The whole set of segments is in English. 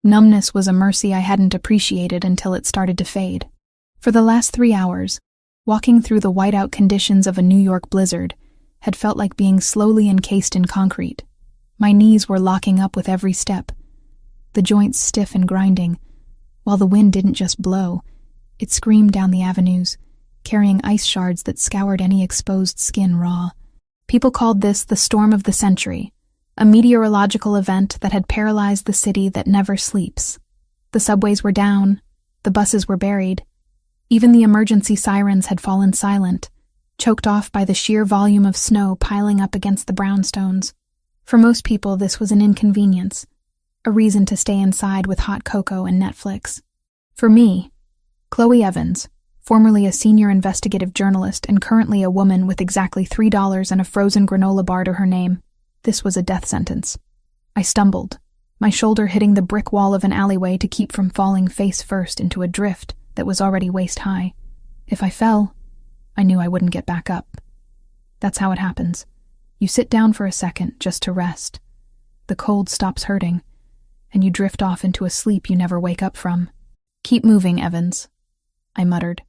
Numbness was a mercy I hadn't appreciated until it started to fade. For the last 3 hours, walking through the whiteout conditions of a New York blizzard had felt like being slowly encased in concrete. My knees were locking up with every step, the joints stiff and grinding, while the wind didn't just blow, it screamed down the avenues, carrying ice shards that scoured any exposed skin raw. People called this the storm of the century, a meteorological event that had paralyzed the city that never sleeps. The subways were down, the buses were buried, even the emergency sirens had fallen silent, choked off by the sheer volume of snow piling up against the brownstones. For most people, this was an inconvenience, a reason to stay inside with hot cocoa and Netflix. For me, Chloe Evans, formerly a senior investigative journalist and currently a woman with exactly $3 and a frozen granola bar to her name, this was a death sentence. I stumbled, my shoulder hitting the brick wall of an alleyway to keep from falling face first into a drift that was already waist-high. If I fell, I knew I wouldn't get back up. That's how it happens. You sit down for a second just to rest. The cold stops hurting, and you drift off into a sleep you never wake up from. "Keep moving, Evans," I muttered.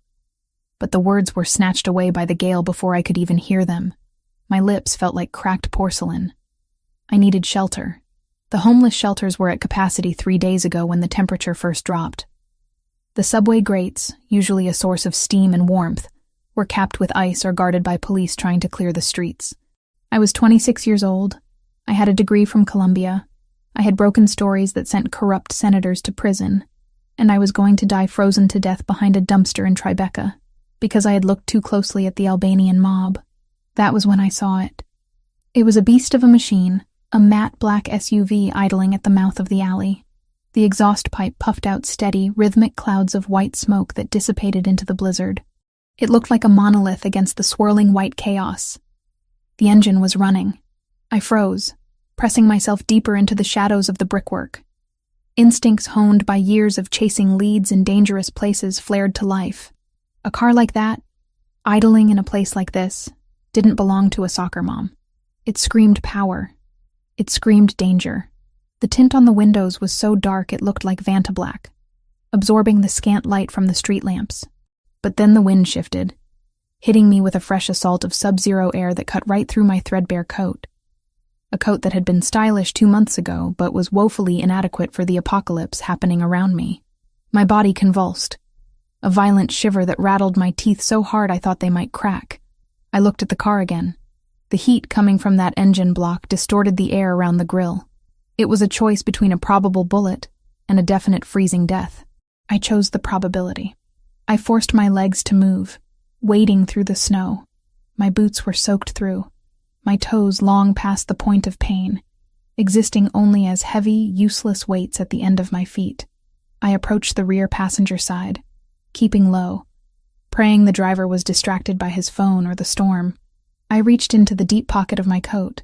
But the words were snatched away by the gale before I could even hear them. My lips felt like cracked porcelain. I needed shelter. The homeless shelters were at capacity 3 days ago when the temperature first dropped. The subway grates, usually a source of steam and warmth, were capped with ice or guarded by police trying to clear the streets. I was 26 years old. I had a degree from Columbia. I had broken stories that sent corrupt senators to prison, and I was going to die frozen to death behind a dumpster in Tribeca because I had looked too closely at the Albanian mob. That was when I saw it. It was a beast of a machine, a matte black SUV idling at the mouth of the alley. The exhaust pipe puffed out steady, rhythmic clouds of white smoke that dissipated into the blizzard. It looked like a monolith against the swirling white chaos. The engine was running. I froze, pressing myself deeper into the shadows of the brickwork. Instincts honed by years of chasing leads in dangerous places flared to life. A car like that, idling in a place like this, didn't belong to a soccer mom. It screamed power. It screamed danger. The tint on the windows was so dark it looked like Vantablack, absorbing the scant light from the street lamps. But then the wind shifted, hitting me with a fresh assault of sub-zero air that cut right through my threadbare coat. A coat that had been stylish 2 months ago, but was woefully inadequate for the apocalypse happening around me. My body convulsed, a violent shiver that rattled my teeth so hard I thought they might crack. I looked at the car again. The heat coming from that engine block distorted the air around the grille. It was a choice between a probable bullet and a definite freezing death. I chose the probability. I forced my legs to move, wading through the snow. My boots were soaked through, my toes long past the point of pain, existing only as heavy, useless weights at the end of my feet. I approached the rear passenger side, keeping low, praying the driver was distracted by his phone or the storm. I reached into the deep pocket of my coat.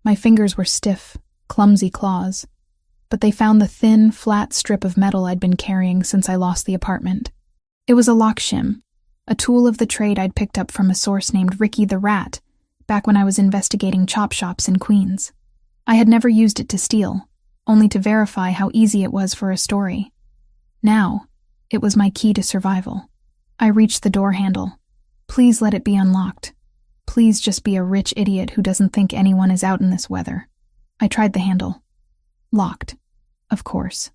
My fingers were stiff, clumsy claws, but they found the thin, flat strip of metal I'd been carrying since I lost the apartment. It was a lock shim, a tool of the trade I'd picked up from a source named Ricky the Rat, back when I was investigating chop shops in Queens. I had never used it to steal, only to verify how easy it was for a story. Now, it was my key to survival. I reached the door handle. Please let it be unlocked. Please just be a rich idiot who doesn't think anyone is out in this weather. I tried the handle. Locked. Of course.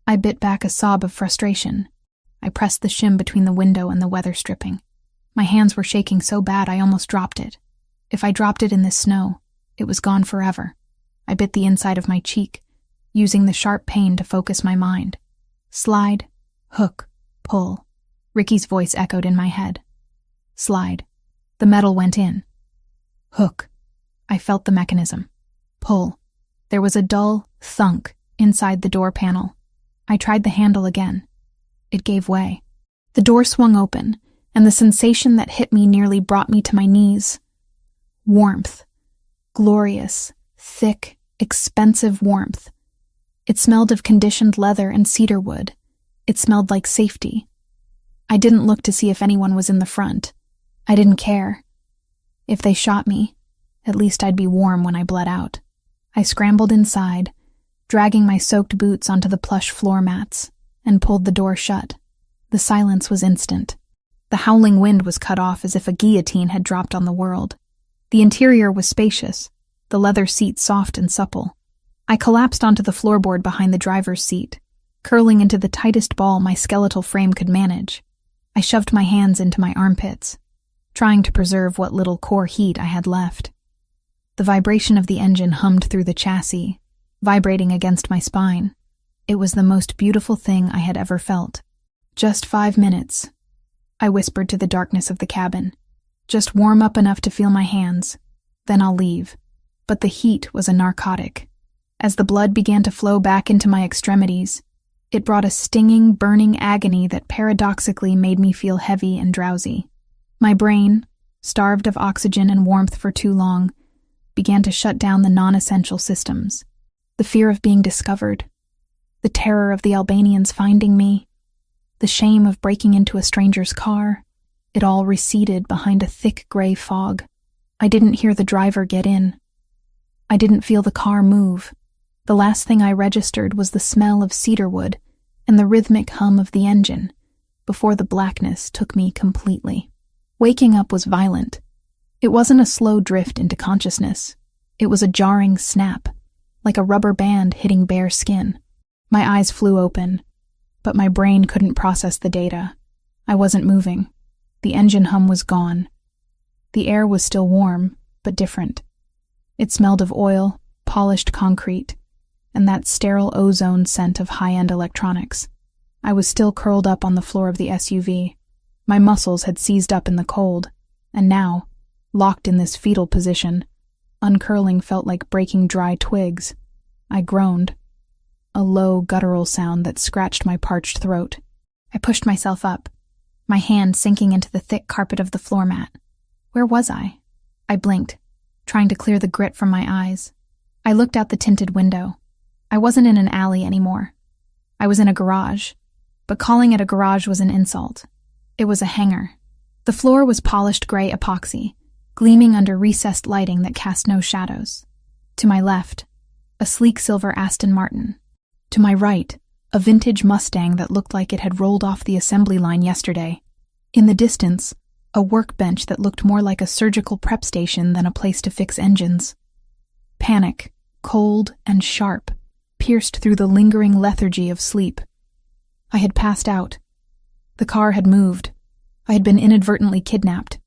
I bit back a sob of frustration. I pressed the shim between the window and the weather stripping. My hands were shaking so bad I almost dropped it. If I dropped it in this snow, it was gone forever. I bit the inside of my cheek, using the sharp pain to focus my mind. Slide, hook, pull. Ricky's voice echoed in my head. Slide. The metal went in. Hook. I felt the mechanism. Pull. There was a dull thunk inside the door panel. I tried the handle again. It gave way. The door swung open, and the sensation that hit me nearly brought me to my knees. Warmth. Glorious, thick, expensive warmth. It smelled of conditioned leather and cedar wood. It smelled like safety. I didn't look to see if anyone was in the front. I didn't care. If they shot me, at least I'd be warm when I bled out. I scrambled inside, dragging my soaked boots onto the plush floor mats, and pulled the door shut. The silence was instant. The howling wind was cut off as if a guillotine had dropped on the world. The interior was spacious, the leather seat soft and supple. I collapsed onto the floorboard behind the driver's seat, curling into the tightest ball my skeletal frame could manage. I shoved my hands into my armpits, trying to preserve what little core heat I had left. The vibration of the engine hummed through the chassis, vibrating against my spine. It was the most beautiful thing I had ever felt. "Just 5 minutes," I whispered to the darkness of the cabin. "Just warm up enough to feel my hands, then I'll leave." But the heat was a narcotic. As the blood began to flow back into my extremities, it brought a stinging, burning agony that paradoxically made me feel heavy and drowsy. My brain, starved of oxygen and warmth for too long, began to shut down the non-essential systems. The fear of being discovered, the terror of the Albanians finding me, the shame of breaking into a stranger's car, it all receded behind a thick gray fog. I didn't hear the driver get in. I didn't feel the car move. The last thing I registered was the smell of cedarwood and the rhythmic hum of the engine, before the blackness took me completely. Waking up was violent. It wasn't a slow drift into consciousness. It was a jarring snap, like a rubber band hitting bare skin. My eyes flew open, but my brain couldn't process the data. I wasn't moving. The engine hum was gone. The air was still warm, but different. It smelled of oil, polished concrete, and that sterile ozone scent of high-end electronics. I was still curled up on the floor of the SUV. My muscles had seized up in the cold, and now, locked in this fetal position, uncurling felt like breaking dry twigs. I groaned, a low, guttural sound that scratched my parched throat. I pushed myself up, my hand sinking into the thick carpet of the floor mat. Where was I? I blinked, trying to clear the grit from my eyes. I looked out the tinted window. I wasn't in an alley anymore. I was in a garage, but calling it a garage was an insult. It was a hangar. The floor was polished gray epoxy, gleaming under recessed lighting that cast no shadows. To my left, a sleek silver Aston Martin. To my right, a vintage Mustang that looked like it had rolled off the assembly line yesterday. In the distance, a workbench that looked more like a surgical prep station than a place to fix engines. Panic, cold and sharp, pierced through the lingering lethargy of sleep. I had passed out. The car had moved. I had been inadvertently kidnapped.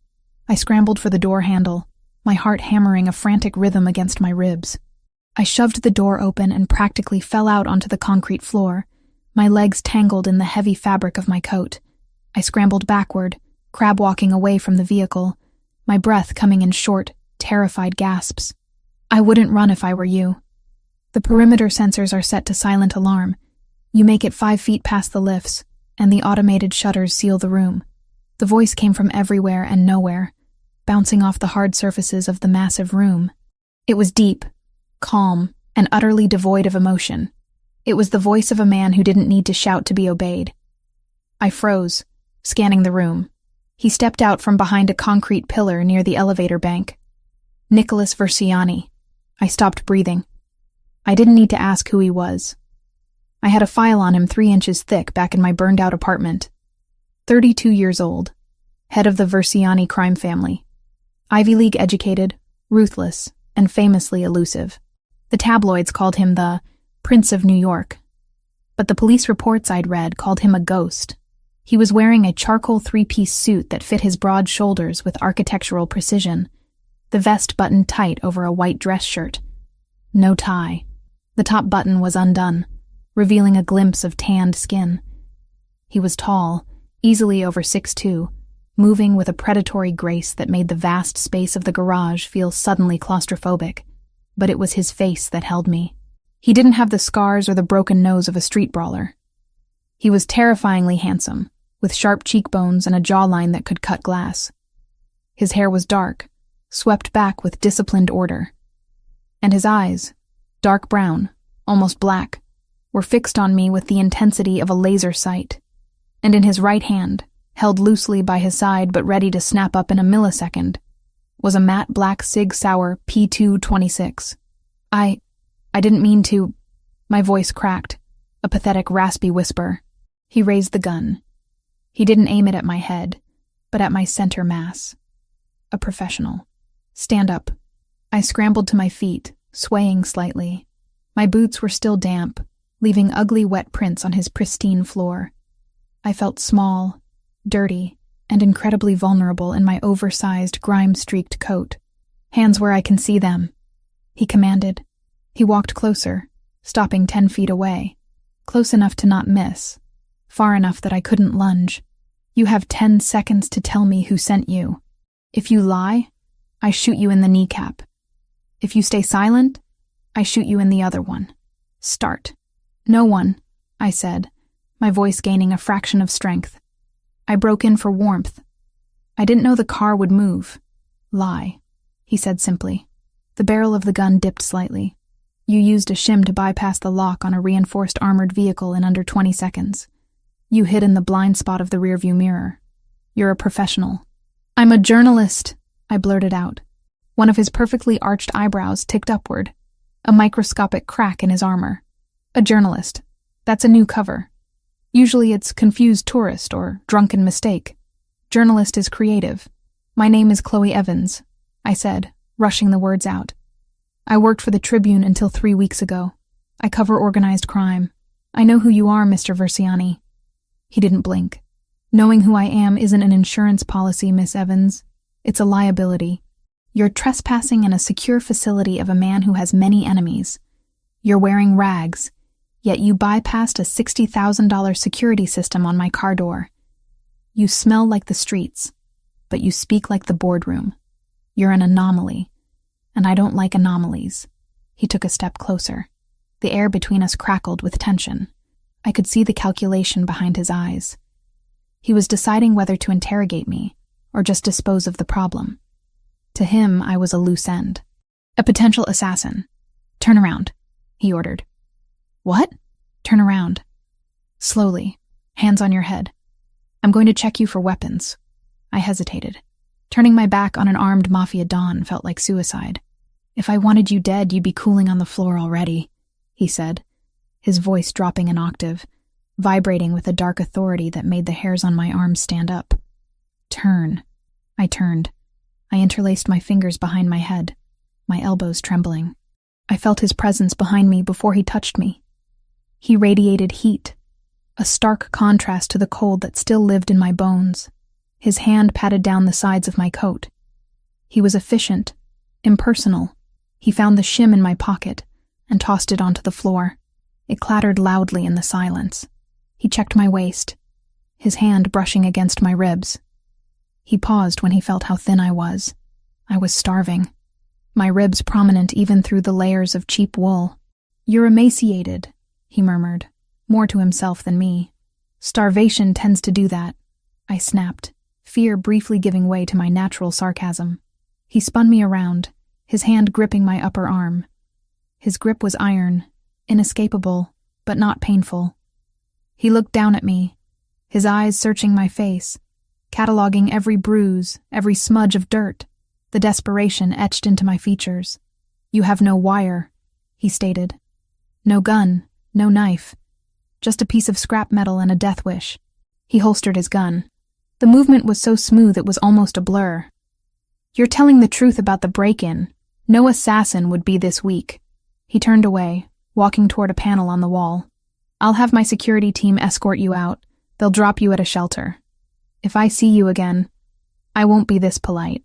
I scrambled for the door handle, my heart hammering a frantic rhythm against my ribs. I shoved the door open and practically fell out onto the concrete floor, my legs tangled in the heavy fabric of my coat. I scrambled backward, crab-walking away from the vehicle, my breath coming in short, terrified gasps. I wouldn't run if I were you. The perimeter sensors are set to silent alarm. You make it 5 feet past the lifts, and the automated shutters seal the room. The voice came from everywhere and nowhere, bouncing off the hard surfaces of the massive room. It was deep, calm, and utterly devoid of emotion. It was the voice of a man who didn't need to shout to be obeyed. I froze, scanning the room. He stepped out from behind a concrete pillar near the elevator bank. Nicholas Versiani. I stopped breathing. I didn't need to ask who he was. I had a file on him 3 inches thick back in my burned-out apartment. 32 years old, head of the Versiani crime family. Ivy League educated, ruthless, and famously elusive. The tabloids called him the Prince of New York. But the police reports I'd read called him a ghost. He was wearing a charcoal 3-piece suit that fit his broad shoulders with architectural precision, the vest buttoned tight over a white dress shirt. No tie. The top button was undone, revealing a glimpse of tanned skin. He was tall, easily over 6'2", moving with a predatory grace that made the vast space of the garage feel suddenly claustrophobic. But it was his face that held me. He didn't have the scars or the broken nose of a street brawler. He was terrifyingly handsome, with sharp cheekbones and a jawline that could cut glass. His hair was dark, swept back with disciplined order. And his eyes, dark brown, almost black, were fixed on me with the intensity of a laser sight. And in his right hand, held loosely by his side but ready to snap up in a millisecond, was a matte black Sig Sauer P226. I didn't mean to... My voice cracked, a pathetic, raspy whisper. He raised the gun. He didn't aim it at my head, but at my center mass. A professional. Stand up. I scrambled to my feet, swaying slightly. My boots were still damp, leaving ugly wet prints on his pristine floor. I felt small, dirty, and incredibly vulnerable in my oversized, grime-streaked coat. Hands where I can see them, he commanded. He walked closer, stopping 10 feet away, close enough to not miss, far enough that I couldn't lunge. You have 10 seconds to tell me who sent you. If you lie, I shoot you in the kneecap. If you stay silent, I shoot you in the other one. Start. No one, I said, my voice gaining a fraction of strength. I broke in for warmth. I didn't know the car would move. Lie, he said simply. The barrel of the gun dipped slightly. You used a shim to bypass the lock on a reinforced armored vehicle in under 20 seconds. You hid in the blind spot of the rearview mirror. You're a professional. I'm a journalist, I blurted out. One of his perfectly arched eyebrows ticked upward, a microscopic crack in his armor. A journalist. That's a new cover. Usually it's confused tourist or drunken mistake. Journalist is creative. My name is Chloe Evans, I said, rushing the words out. I worked for the Tribune until 3 weeks ago. I cover organized crime. I know who you are, Mr. Versiani. He didn't blink. Knowing who I am isn't an insurance policy, Miss Evans. It's a liability. You're trespassing in a secure facility of a man who has many enemies. You're wearing rags, yet you bypassed a $60,000 security system on my car door. You smell like the streets, but you speak like the boardroom. You're an anomaly, and I don't like anomalies. He took a step closer. The air between us crackled with tension. I could see the calculation behind his eyes. He was deciding whether to interrogate me or just dispose of the problem. To him, I was a loose end. A potential assassin. Turn around, he ordered. What? Turn around. Slowly, hands on your head. I'm going to check you for weapons. I hesitated. Turning my back on an armed MAFIA Don felt like suicide. If I wanted you dead, you'd be cooling on the floor already, he said, his voice dropping an octave, vibrating with a dark authority that made the hairs on my arms stand up. Turn. I turned. I interlaced my fingers behind my head, my elbows trembling. I felt his presence behind me before he touched me. He radiated heat, a stark contrast to the cold that still lived in my bones. His hand patted down the sides of my coat. He was efficient, impersonal. He found the shim in my pocket and tossed it onto the floor. It clattered loudly in the silence. He checked my waist, his hand brushing against my ribs. He paused when he felt how thin I was. I was starving, my ribs prominent even through the layers of cheap wool. You're emaciated, he murmured, more to himself than me. Starvation tends to do that, I snapped, fear briefly giving way to my natural sarcasm. He spun me around, his hand gripping my upper arm. His grip was iron, inescapable, but not painful. He looked down at me, his eyes searching my face, cataloging every bruise, every smudge of dirt, the desperation etched into my features. You have no wire, he stated. No gun, no knife, just a piece of scrap metal and a death wish. He holstered his gun. The movement was so smooth it was almost a blur. You're telling the truth about the break-in. No assassin would be this weak. He turned away, walking toward a panel on the wall. I'll have my security team escort you out. They'll drop you at a shelter. If I see you again, I won't be this polite.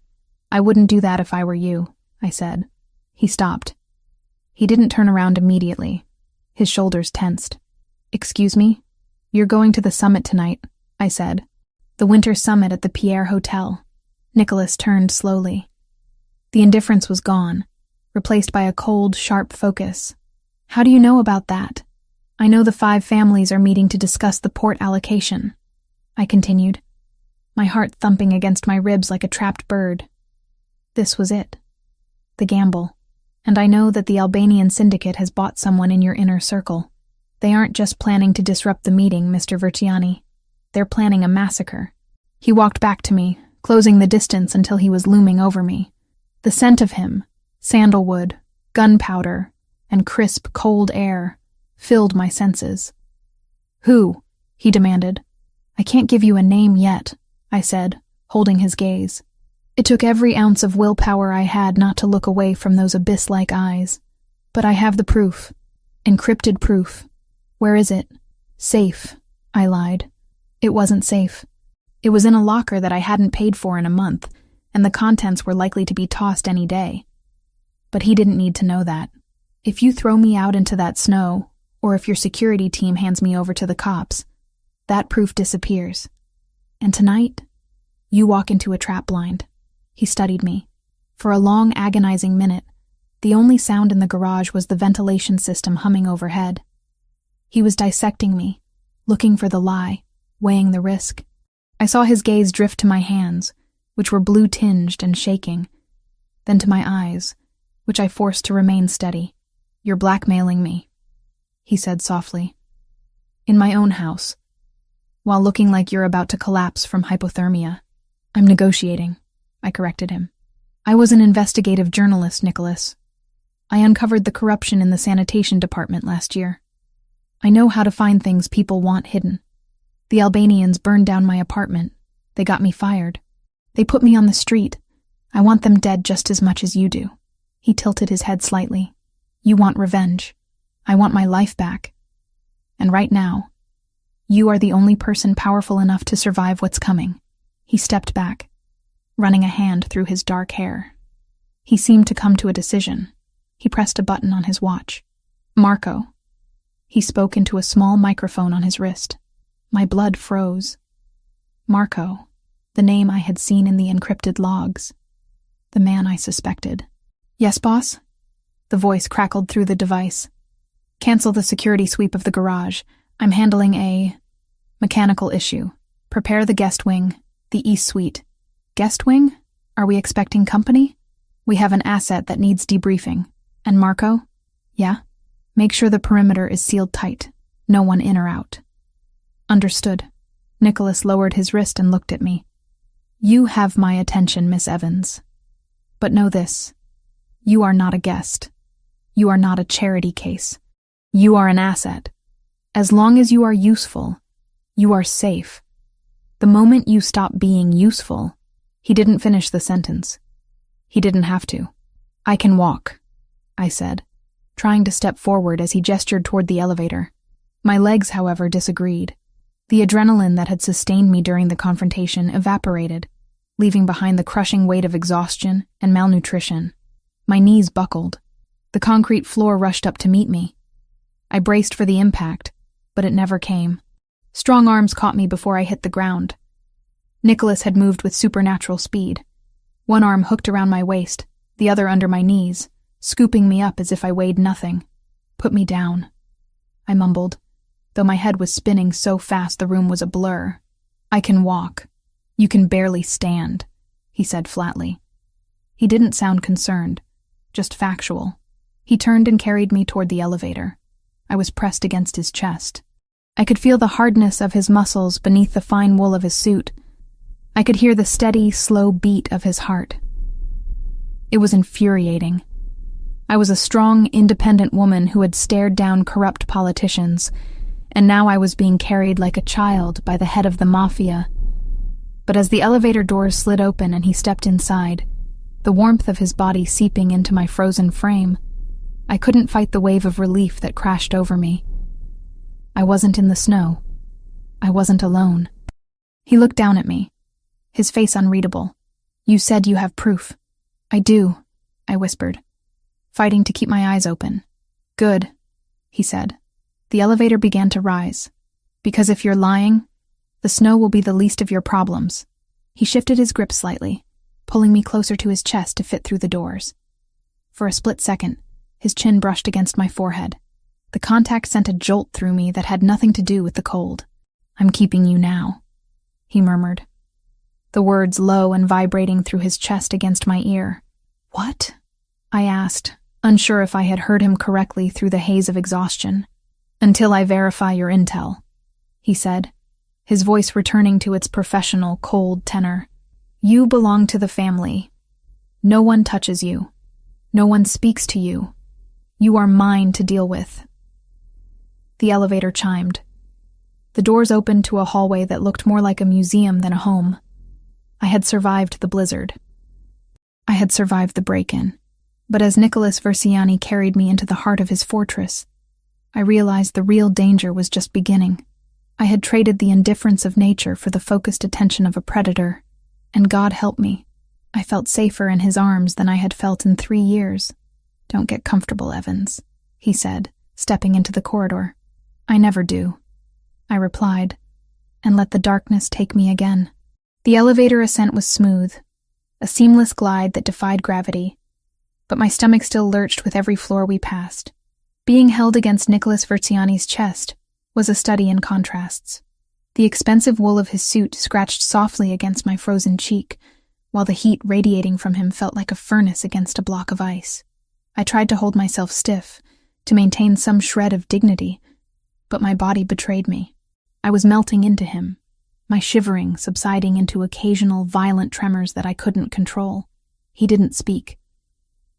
I wouldn't do that if I were you, I said. He stopped. He didn't turn around immediately. His shoulders tensed. Excuse me? You're going to the summit tonight, I said. The winter summit at the Pierre Hotel. Nicholas turned slowly. The indifference was gone, replaced by a cold, sharp focus. How do you know about that? I know the 5 families are meeting to discuss the port allocation, I continued, my heart thumping against my ribs like a trapped bird. This was it. The gamble. And I know that the Albanian syndicate has bought someone in your inner circle. They aren't just planning to disrupt the meeting, Mr. Vertiani. They're planning a massacre. He walked back to me, closing the distance until he was looming over me. The scent of him, sandalwood, gunpowder, and crisp, cold air, filled my senses. "Who?" he demanded. "I can't give you a name yet," I said, holding his gaze. It took every ounce of willpower I had not to look away from those abyss-like eyes. "But I have the proof. Encrypted proof. Where is it?" "Safe," I lied. It wasn't safe. It was in a locker that I hadn't paid for in a month, and the contents were likely to be tossed any day. But he didn't need to know that. "If you throw me out into that snow, or if your security team hands me over to the cops, that proof disappears. And tonight, you walk into a trap blind." He studied me. For a long, agonizing minute, the only sound in the garage was the ventilation system humming overhead. He was dissecting me, looking for the lie, weighing the risk. I saw his gaze drift to my hands, which were blue-tinged and shaking, then to my eyes, which I forced to remain steady. "You're blackmailing me," he said softly. "In my own house, while looking like you're about to collapse from hypothermia." "I'm negotiating," I corrected him. "I was an investigative journalist, Nicholas. I uncovered the corruption in the sanitation department last year. I know how to find things people want hidden. The Albanians burned down my apartment. They got me fired. They put me on the street. I want them dead just as much as you do." He tilted his head slightly. "You want revenge. I want my life back. And right now, you are the only person powerful enough to survive what's coming." He stepped back, running a hand through his dark hair. He seemed to come to a decision. He pressed a button on his watch. "Marco." He spoke into a small microphone on his wrist. My blood froze. Marco, the name I had seen in the encrypted logs. The man I suspected. "Yes, boss?" The voice crackled through the device. "Cancel the security sweep of the garage. I'm handling a mechanical issue. Prepare the guest wing, the East Suite." "Guest wing? Are we expecting company?" "We have an asset that needs debriefing." "And Marco?" "Yeah? Make sure the perimeter is sealed tight. No one in or out." "Understood." Nicholas lowered his wrist and looked at me. "You have my attention, Miss Evans. But know this. You are not a guest. You are not a charity case. You are an asset. As long as you are useful, you are safe. The moment you stop being useful..." He didn't finish the sentence. He didn't have to. "I can walk," I said, trying to step forward as he gestured toward the elevator. My legs, however, disagreed. The adrenaline that had sustained me during the confrontation evaporated, leaving behind the crushing weight of exhaustion and malnutrition. My knees buckled. The concrete floor rushed up to meet me. I braced for the impact, but it never came. Strong arms caught me before I hit the ground. Nicholas had moved with supernatural speed. One arm hooked around my waist, the other under my knees, scooping me up as if I weighed nothing. "Put me down," I mumbled, though my head was spinning so fast the room was a blur. "I can walk. You can barely stand," he said flatly. He didn't sound concerned, just factual. He turned and carried me toward the elevator. I was pressed against his chest. I could feel the hardness of his muscles beneath the fine wool of his suit. I could hear the steady, slow beat of his heart. It was infuriating. I was a strong, independent woman who had stared down corrupt politicians, and now I was being carried like a child by the head of the MAFIA. But as the elevator doors slid open and he stepped inside, the warmth of his body seeping into my frozen frame, I couldn't fight the wave of relief that crashed over me. I wasn't in the snow. I wasn't alone. He looked down at me, his face unreadable. "You said you have proof." "I do," I whispered, fighting to keep my eyes open. "Good," he said. The elevator began to rise. "Because if you're lying, the snow will be the least of your problems." He shifted his grip slightly, pulling me closer to his chest to fit through the doors. For a split second, his chin brushed against my forehead. The contact sent a jolt through me that had nothing to do with the cold. "I'm keeping you now," he murmured, the words low and vibrating through his chest against my ear. "What?" I asked, unsure if I had heard him correctly through the haze of exhaustion. "Until I verify your intel," he said, his voice returning to its professional, cold tenor. "You belong to the family. No one touches you. No one speaks to you. You are mine to deal with." The elevator chimed. The doors opened to a hallway that looked more like a museum than a home. I had survived the blizzard. I had survived the break-in. But as Nicholas Versiani carried me into the heart of his fortress, I realized the real danger was just beginning. I had traded the indifference of nature for the focused attention of a predator, and God help me, I felt safer in his arms than I had felt in 3 years. "Don't get comfortable, Evans," he said, stepping into the corridor. "I never do," I replied, and let the darkness take me again. The elevator ascent was smooth, a seamless glide that defied gravity, but my stomach still lurched with every floor we passed. Being held against Nicholas Versiani's chest was a study in contrasts. The expensive wool of his suit scratched softly against my frozen cheek, while the heat radiating from him felt like a furnace against a block of ice. I tried to hold myself stiff, to maintain some shred of dignity, but my body betrayed me. I was melting into him, my shivering subsiding into occasional violent tremors that I couldn't control. He didn't speak.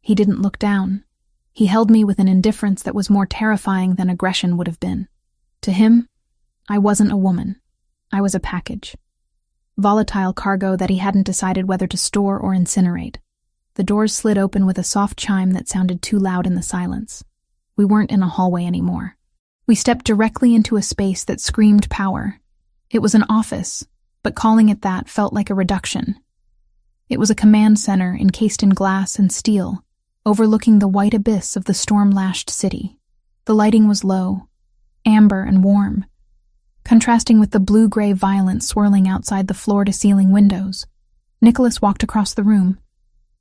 He didn't look down. He held me with an indifference that was more terrifying than aggression would have been. To him, I wasn't a woman. I was a package. Volatile cargo that he hadn't decided whether to store or incinerate. The doors slid open with a soft chime that sounded too loud in the silence. We weren't in a hallway anymore. We stepped directly into a space that screamed power. It was an office, but calling it that felt like a reduction. It was a command center encased in glass and steel, overlooking the white abyss of the storm-lashed city. The lighting was low, amber and warm, contrasting with the blue-gray violence swirling outside the floor-to-ceiling windows. Nicholas walked across the room,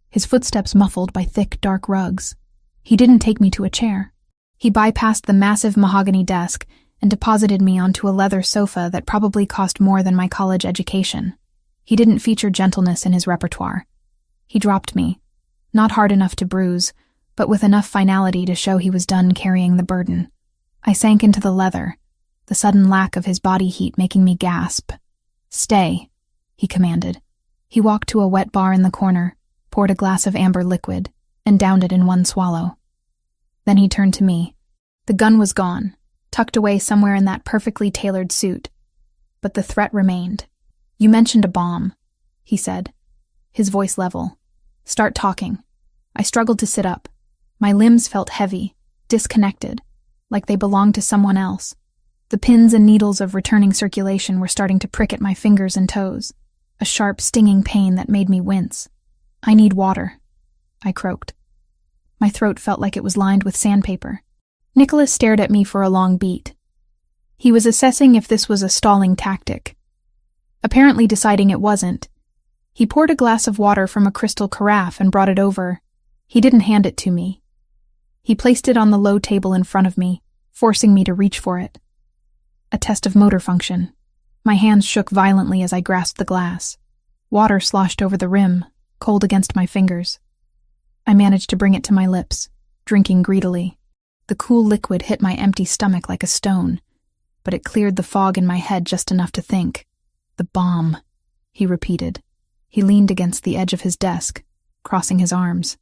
his footsteps muffled by thick, dark rugs. He didn't take me to a chair. He bypassed the massive mahogany desk and deposited me onto a leather sofa that probably cost more than my college education. He didn't feature gentleness in his repertoire. He dropped me, not hard enough to bruise, but with enough finality to show he was done carrying the burden. I sank into the leather, the sudden lack of his body heat making me gasp. "Stay," he commanded. He walked to a wet bar in the corner, poured a glass of amber liquid, and downed it in one swallow. Then he turned to me. The gun was gone, tucked away somewhere in that perfectly tailored suit. But the threat remained. "You mentioned a bomb," he said, his voice level. "Start talking." I struggled to sit up. My limbs felt heavy, disconnected, like they belonged to someone else. The pins and needles of returning circulation were starting to prick at my fingers and toes, a sharp, stinging pain that made me wince. "I need water," I croaked. My throat felt like it was lined with sandpaper. Nicholas stared at me for a long beat. He was assessing if this was a stalling tactic. Apparently deciding it wasn't, he poured a glass of water from a crystal carafe and brought it over. He didn't hand it to me. He placed it on the low table in front of me, forcing me to reach for it. A test of motor function. My hands shook violently as I grasped the glass. Water sloshed over the rim, cold against my fingers. I managed to bring it to my lips, drinking greedily. The cool liquid hit my empty stomach like a stone, but it cleared the fog in my head just enough to think. "The bomb," he repeated. He leaned against the edge of his desk, crossing his arms.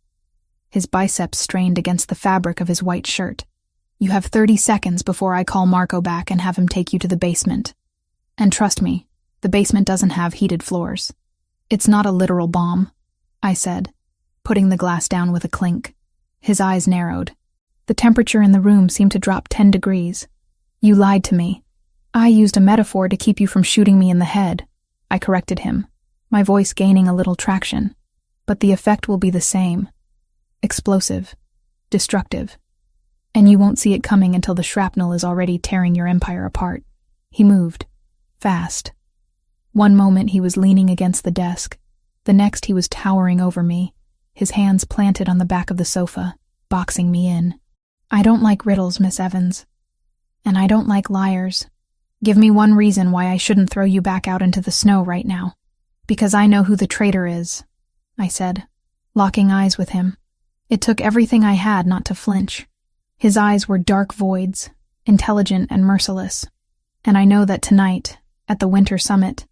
His biceps strained against the fabric of his white shirt. "You have 30 seconds before I call Marco back and have him take you to the basement. And trust me, the basement doesn't have heated floors. It's not a literal bomb," I said, putting the glass down with a clink. His eyes narrowed. The temperature in the room seemed to drop 10 degrees. "You lied to me. I used a metaphor to keep you from shooting me in the head," I corrected him, my voice gaining a little traction. "But the effect will be the same. Explosive. Destructive. And you won't see it coming until the shrapnel is already tearing your empire apart." He moved. Fast. One moment he was leaning against the desk. The next he was towering over me, his hands planted on the back of the sofa, boxing me in. "I don't like riddles, Miss Evans. And I don't like liars. Give me one reason why I shouldn't throw you back out into the snow right now." "Because I know who the traitor is," I said, locking eyes with him. It took everything I had not to flinch. His eyes were dark voids, intelligent and merciless. And I know that tonight, at the Winter Summit,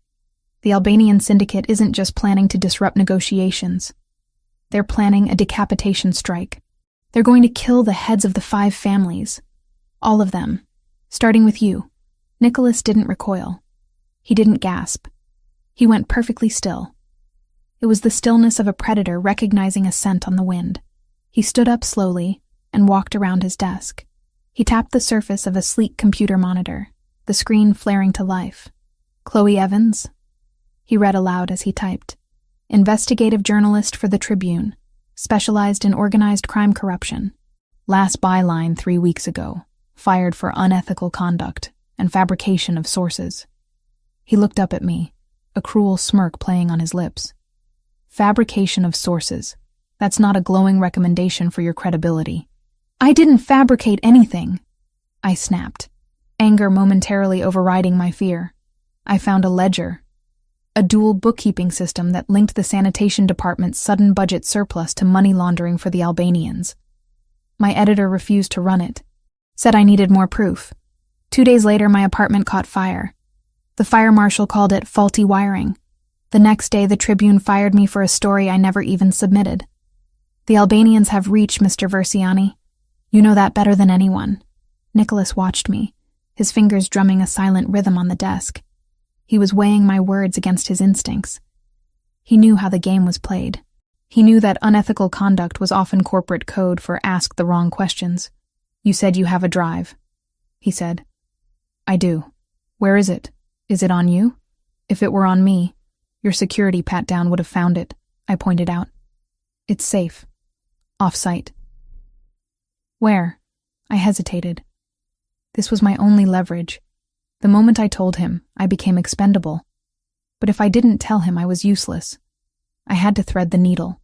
the Albanian syndicate isn't just planning to disrupt negotiations. They're planning a decapitation strike. They're going to kill the heads of the 5 families. All of them. Starting with you." Nicholas didn't recoil. He didn't gasp. He went perfectly still. It was the stillness of a predator recognizing a scent on the wind. He stood up slowly and walked around his desk. He tapped the surface of a sleek computer monitor, the screen flaring to life. "Chloe Evans?" He read aloud as he typed. "Investigative journalist for the Tribune, specialized in organized crime corruption. Last byline 3 weeks ago. Fired for unethical conduct and fabrication of sources." He looked up at me, a cruel smirk playing on his lips. "Fabrication of sources. That's not a glowing recommendation for your credibility." "I didn't fabricate anything," I snapped, anger momentarily overriding my fear. "I found a ledger, a dual bookkeeping system that linked the sanitation department's sudden budget surplus to money laundering for the Albanians. My editor refused to run it, said I needed more proof. 2 days later, my apartment caught fire. The fire marshal called it faulty wiring. The next day, the Tribune fired me for a story I never even submitted. The Albanians have reach, Mr. Versiani. You know that better than anyone." Nicholas watched me, his fingers drumming a silent rhythm on the desk. He was weighing my words against his instincts. He knew how the game was played. He knew that unethical conduct was often corporate code for ask the wrong questions. "You said you have a drive," he said. "I do. Where is it? Is it on you?" "If it were on me, your security pat-down would have found it," I pointed out. "It's safe. Off-site." "Where?" I hesitated. This was my only leverage. The moment I told him, I became expendable. But if I didn't tell him, I was useless. I had to thread the needle.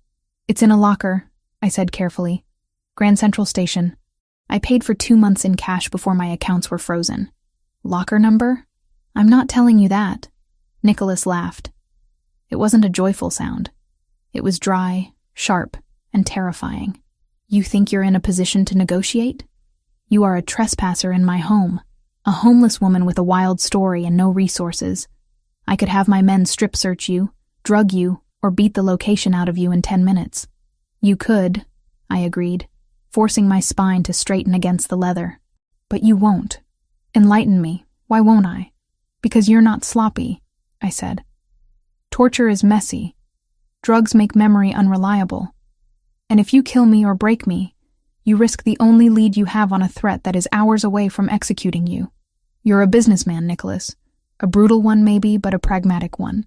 "It's in a locker," I said carefully. "Grand Central Station. I paid for 2 months in cash before my accounts were frozen." "Locker number?" "I'm not telling you that." Nicholas laughed. It wasn't a joyful sound. It was dry, sharp, and terrifying. "You think you're in a position to negotiate? You are a trespasser in my home, a homeless woman with a wild story and no resources. I could have my men strip search you, drug you, or beat the location out of you in 10 minutes. "You could," I agreed, forcing my spine to straighten against the leather. "But you won't. Enlighten me. Why won't I?" "Because you're not sloppy," I said. "Torture is messy. Drugs make memory unreliable. And if you kill me or break me, you risk the only lead you have on a threat that is hours away from executing you. You're a businessman, Nicholas. A brutal one maybe, but a pragmatic one.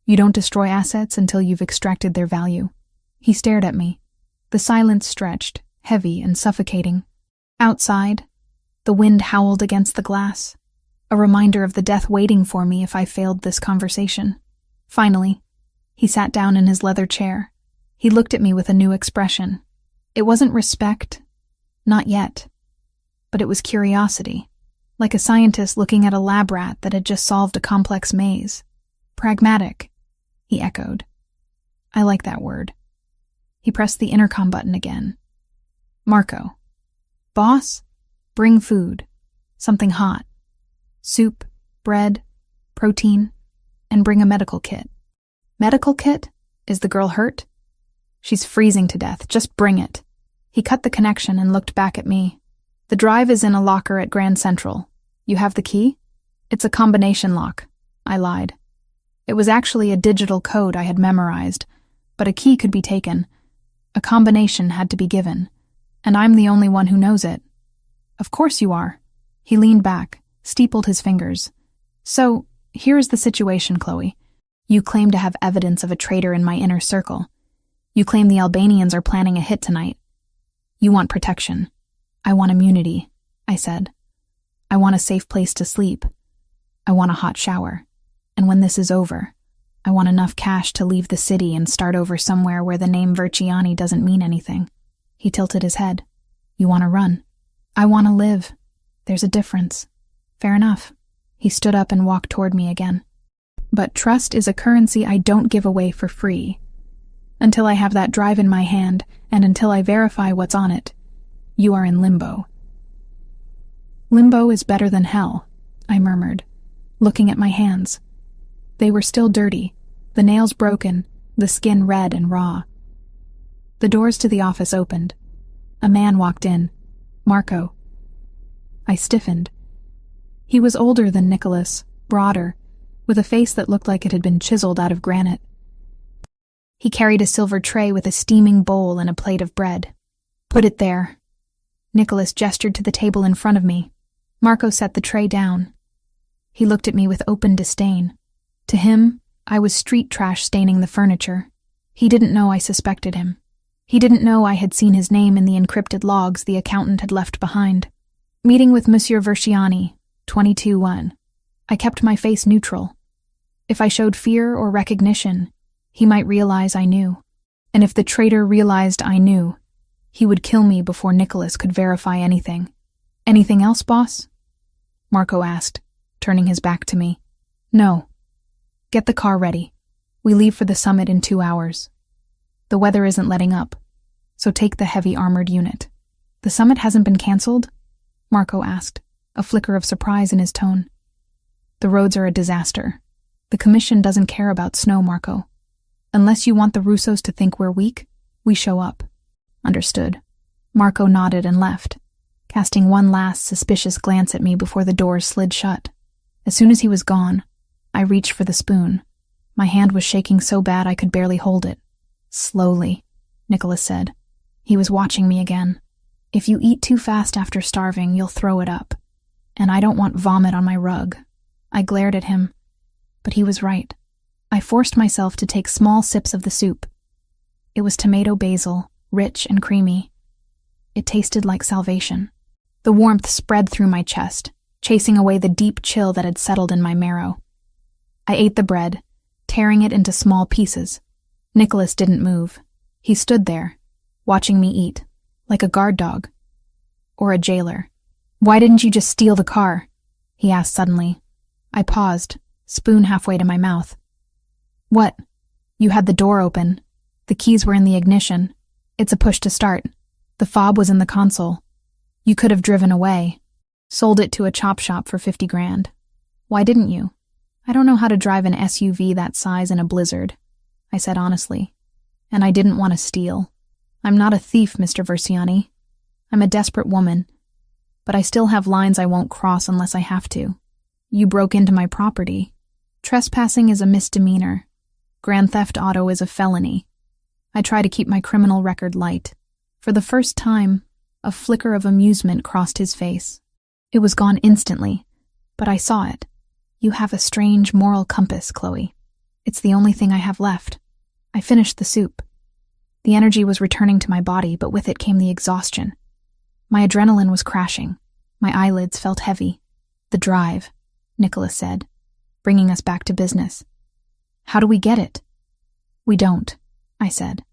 You don't destroy assets until you've extracted their value." He stared at me. The silence stretched, heavy and suffocating. Outside, the wind howled against the glass, a reminder of the death waiting for me if I failed this conversation. Finally, he sat down in his leather chair. He looked at me with a new expression. It wasn't respect, not yet, but it was curiosity, like a scientist looking at a lab rat that had just solved a complex maze. "Pragmatic," he echoed. I like that word. He pressed the intercom button again. "Marco. Boss, bring food. Something hot. Soup, bread, protein, and bring a medical kit." "Medical kit? Is the girl hurt?" "She's freezing to death. Just bring it." He cut the connection and looked back at me. "The drive is in a locker at Grand Central. You have the key?" "It's a combination lock," I lied. It was actually a digital code I had memorized, but a key could be taken. A combination had to be given, and I'm the only one who knows it. "Of course you are." He leaned back, steepled his fingers. "So, here is the situation, Chloe. You claim to have evidence of a traitor in my inner circle. You claim the Albanians are planning a hit tonight. You want protection. I want immunity," I said. "I want a safe place to sleep. I want a hot shower. And when this is over, I want enough cash to leave the city and start over somewhere where the name Verciani doesn't mean anything." He tilted his head. "You want to run. I want to live. There's a difference." "Fair enough." He stood up and walked toward me again. "But trust is a currency I don't give away for free. Until I have that drive in my hand, and until I verify what's on it, you are in limbo." "Limbo is better than hell," I murmured, looking at my hands. They were still dirty, the nails broken, the skin red and raw. The doors to the office opened. A man walked in. "Marco." I stiffened, He was older than Nicholas, broader, with a face that looked like it had been chiseled out of granite. He carried a silver tray with a steaming bowl and a plate of bread. "Put it there." Nicholas gestured to the table in front of me. Marco set the tray down. He looked at me with open disdain. To him, I was street trash staining the furniture. He didn't know I suspected him. He didn't know I had seen his name in the encrypted logs the accountant had left behind. Meeting with Monsieur Versiani, 22-1. I kept my face neutral. If I showed fear or recognition, he might realize I knew. And if the traitor realized I knew, he would kill me before Nicholas could verify anything. "Anything else, boss?" Marco asked, turning his back to me. "No. Get the car ready. We leave for the summit in 2 hours. The weather isn't letting up, so take the heavy armored unit." "The summit hasn't been cancelled?" Marco asked, a flicker of surprise in his tone. "The roads are a disaster. The commission doesn't care about snow, Marco. Unless you want the Russos to think we're weak, we show up." "Understood." Marco nodded and left, casting one last suspicious glance at me before the doors slid shut. As soon as he was gone, I reached for the spoon. My hand was shaking so bad I could barely hold it. "Slowly," Nicholas said. He was watching me again. "If you eat too fast after starving, you'll throw it up. And I don't want vomit on my rug." I glared at him, but he was right. I forced myself to take small sips of the soup. It was tomato basil, rich and creamy. It tasted like salvation. The warmth spread through my chest, chasing away the deep chill that had settled in my marrow. I ate the bread, tearing it into small pieces. Nicholas didn't move. He stood there, watching me eat, like a guard dog. Or a jailer. "Why didn't you just steal the car?" he asked suddenly. I paused, spoon halfway to my mouth. "What? You had the door open. The keys were in the ignition. It's a push to start. The fob was in the console. You could have driven away. Sold it to a chop shop for 50 grand. Why didn't you?" "I don't know how to drive an SUV that size in a blizzard," I said honestly. "And I didn't want to steal. I'm not a thief, Mr. Versiani. I'm a desperate woman. But I still have lines I won't cross unless I have to. You broke into my property. Trespassing is a misdemeanor. Grand theft auto is a felony. I try to keep my criminal record light." For the first time, a flicker of amusement crossed his face. It was gone instantly, but I saw it. "You have a strange moral compass, Chloe. It's the only thing I have left." I finished the soup. The energy was returning to my body, but with it came the exhaustion. My adrenaline was crashing. My eyelids felt heavy. "The drive," Nicholas said, bringing us back to business. "How do we get it?" "We don't," I said.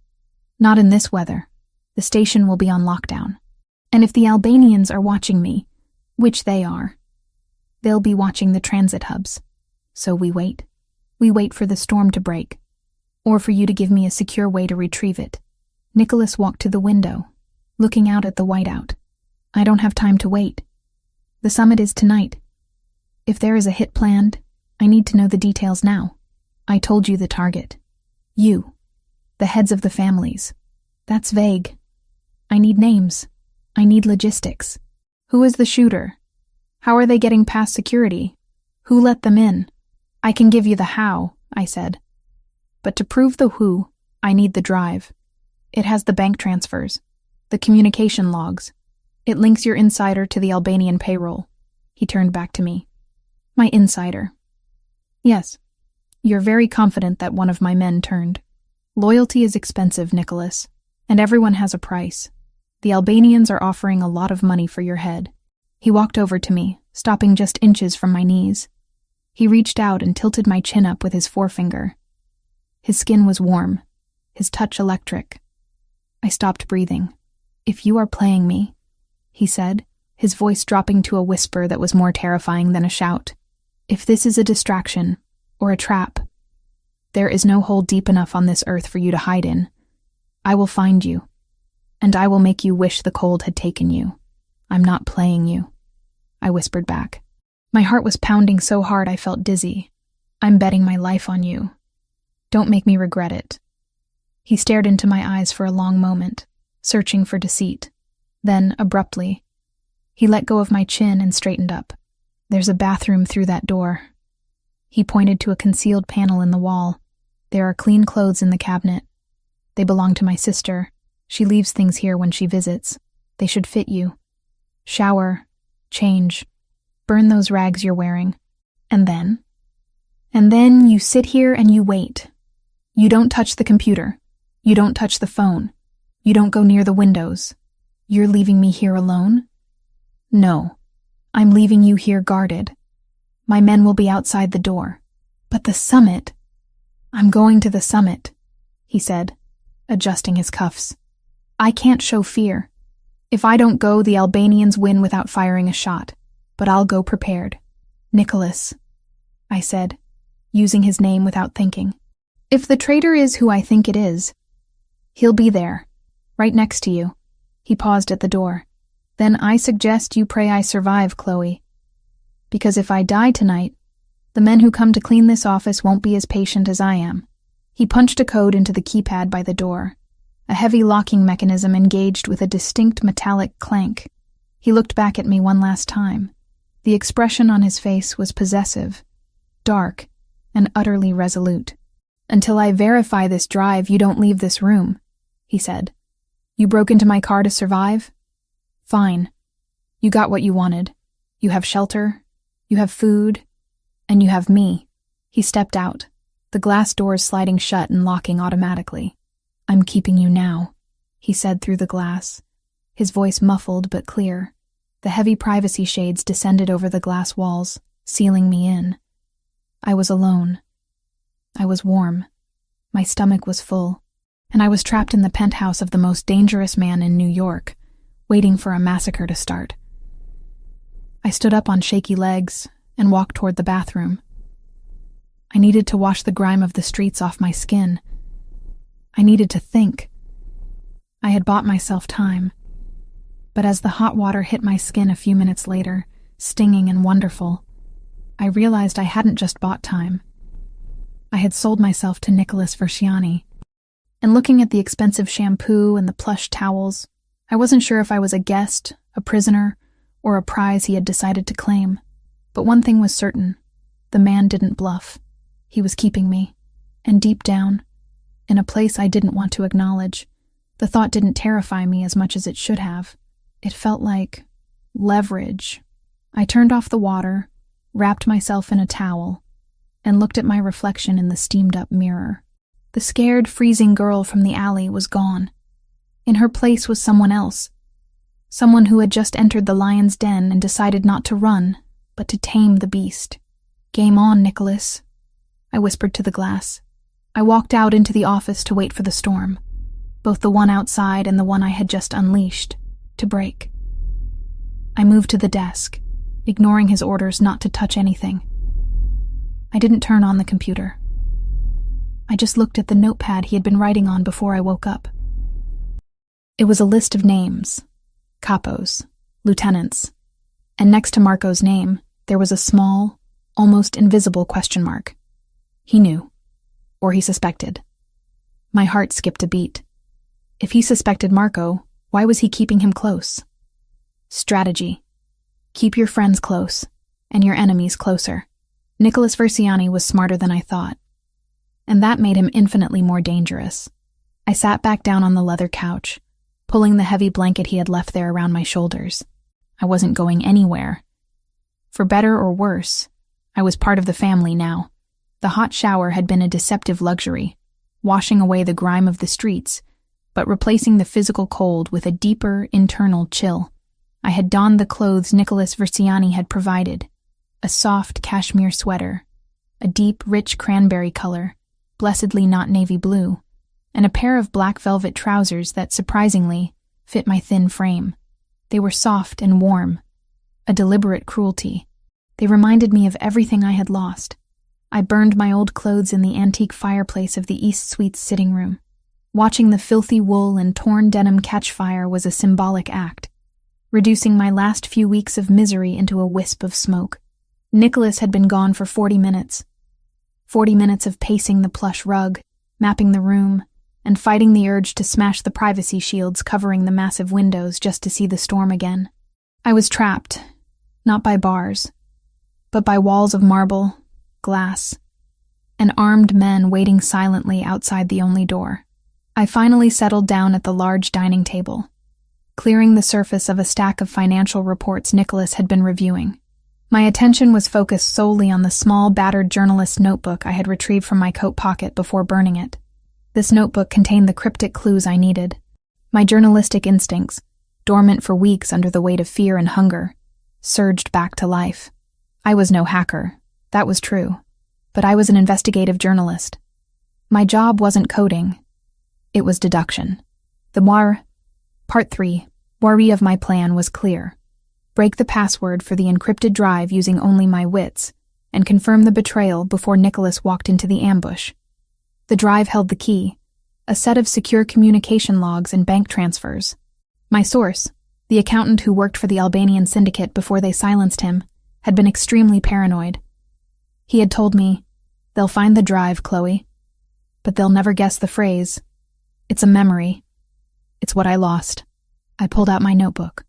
"Not in this weather. The station will be on lockdown. And if the Albanians are watching me, which they are, they'll be watching the transit hubs. So we wait. We wait for the storm to break, or for you to give me a secure way to retrieve it." Nicholas walked to the window, looking out at the whiteout. "I don't have time to wait. The summit is tonight. If there is a hit planned, I need to know the details now. I told you the target. You. The heads of the families. That's vague. I need names. I need logistics. Who is the shooter? How are they getting past security? Who let them in? I can give you the how," I said. "But to prove the who, I need the drive. It has the bank transfers, the communication logs. It links your insider to the Albanian payroll." He turned back to me. "My insider." "Yes. You're very confident that one of my men turned. Loyalty is expensive, Nicholas, and everyone has a price. The Albanians are offering a lot of money for your head." He walked over to me, stopping just inches from my knees. He reached out and tilted my chin up with his forefinger. His skin was warm, his touch electric. I stopped breathing. "If you are playing me," he said, his voice dropping to a whisper that was more terrifying than a shout. "If this is a distraction, or a trap, there is no hole deep enough on this earth for you to hide in. I will find you, and I will make you wish the cold had taken you. I'm not playing you," I whispered back. My heart was pounding so hard I felt dizzy. "I'm betting my life on you. Don't make me regret it." He stared into my eyes for a long moment, searching for deceit. Then, abruptly, he let go of my chin and straightened up. There's a bathroom through that door. He pointed to a concealed panel in the wall. There are clean clothes in the cabinet. They belong to my sister. She leaves things here when she visits. They should fit you. Shower, change, burn those rags you're wearing. And then? And then you sit here and you wait. You don't touch the computer. You don't touch the phone. You don't go near the windows. You're leaving me here alone? No. I'm leaving you here guarded. My men will be outside the door. But the summit? I'm going to the summit, he said, adjusting his cuffs. I can't show fear. If I don't go, the Albanians win without firing a shot. But I'll go prepared. Nicholas, I said, using his name without thinking. If the traitor is who I think it is, he'll be there, right next to you. He paused at the door. Then I suggest you pray I survive, Chloe. Because if I die tonight, the men who come to clean this office won't be as patient as I am. He punched a code into the keypad by the door. A heavy locking mechanism engaged with a distinct metallic clank. He looked back at me one last time. The expression on his face was possessive, dark, and utterly resolute. Until I verify this drive, you don't leave this room, he said. You broke into my car to survive? Fine. You got what you wanted. You have shelter, you have food, and you have me. He stepped out, the glass doors sliding shut and locking automatically. I'm keeping you now, he said through the glass, his voice muffled but clear. The heavy privacy shades descended over the glass walls, sealing me in. I was alone. I was warm. My stomach was full, and I was trapped in the penthouse of the most dangerous man in New York, waiting for a massacre to start. I stood up on shaky legs and walked toward the bathroom. I needed to wash the grime of the streets off my skin. I needed to think. I had bought myself time. But as the hot water hit my skin a few minutes later, stinging and wonderful, I realized I hadn't just bought time. I had sold myself to Nicholas Versiani. And looking at the expensive shampoo and the plush towels, I wasn't sure if I was a guest, a prisoner, or a prize he had decided to claim. But one thing was certain. The man didn't bluff. He was keeping me. And deep down, in a place I didn't want to acknowledge, the thought didn't terrify me as much as it should have. It felt like leverage. I turned off the water, wrapped myself in a towel, and looked at my reflection in the steamed-up mirror. The scared, freezing girl from the alley was gone. In her place was someone else. Someone who had just entered the lion's den and decided not to run, but to tame the beast. Game on, Nicholas, I whispered to the glass. I walked out into the office to wait for the storm, both the one outside and the one I had just unleashed, to break. I moved to the desk, ignoring his orders not to touch anything. I didn't turn on the computer. I just looked at the notepad he had been writing on before I woke up. It was a list of names, capos, lieutenants, and next to Marco's name, there was a small, almost invisible question mark. He knew, or he suspected. My heart skipped a beat. If he suspected Marco, why was he keeping him close? Strategy. Keep your friends close, and your enemies closer. Nicholas Versiani was smarter than I thought, and that made him infinitely more dangerous. I sat back down on the leather couch, pulling the heavy blanket he had left there around my shoulders. I wasn't going anywhere. For better or worse, I was part of the family now. The hot shower had been a deceptive luxury, washing away the grime of the streets, but replacing the physical cold with a deeper, internal chill. I had donned the clothes Nicholas Versiani had provided, a soft cashmere sweater, a deep, rich cranberry color, blessedly not navy blue, and a pair of black velvet trousers that, surprisingly, fit my thin frame. They were soft and warm, a deliberate cruelty. They reminded me of everything I had lost. I burned my old clothes in the antique fireplace of the East Suite's sitting room. Watching the filthy wool and torn denim catch fire was a symbolic act, reducing my last few weeks of misery into a wisp of smoke. Nicholas had been gone for 40 minutes. 40 minutes of pacing the plush rug, mapping the room, and fighting the urge to smash the privacy shields covering the massive windows just to see the storm again. I was trapped, not by bars, but by walls of marble, glass, and armed men waiting silently outside the only door. I finally settled down at the large dining table, clearing the surface of a stack of financial reports Nicholas had been reviewing. My attention was focused solely on the small, battered journalist's notebook I had retrieved from my coat pocket before burning it. This notebook contained the cryptic clues I needed. My journalistic instincts, dormant for weeks under the weight of fear and hunger, surged back to life. I was no hacker, that was true, but I was an investigative journalist. My job wasn't coding, it was deduction. Part 3, worry of my plan was clear. Break the password for the encrypted drive using only my wits, and confirm the betrayal before Nicholas walked into the ambush. The drive held the key, a set of secure communication logs and bank transfers. My source, the accountant who worked for the Albanian syndicate before they silenced him, had been extremely paranoid. He had told me, "They'll find the drive, Chloe, but they'll never guess the phrase. It's a memory. It's what I lost." I pulled out my notebook.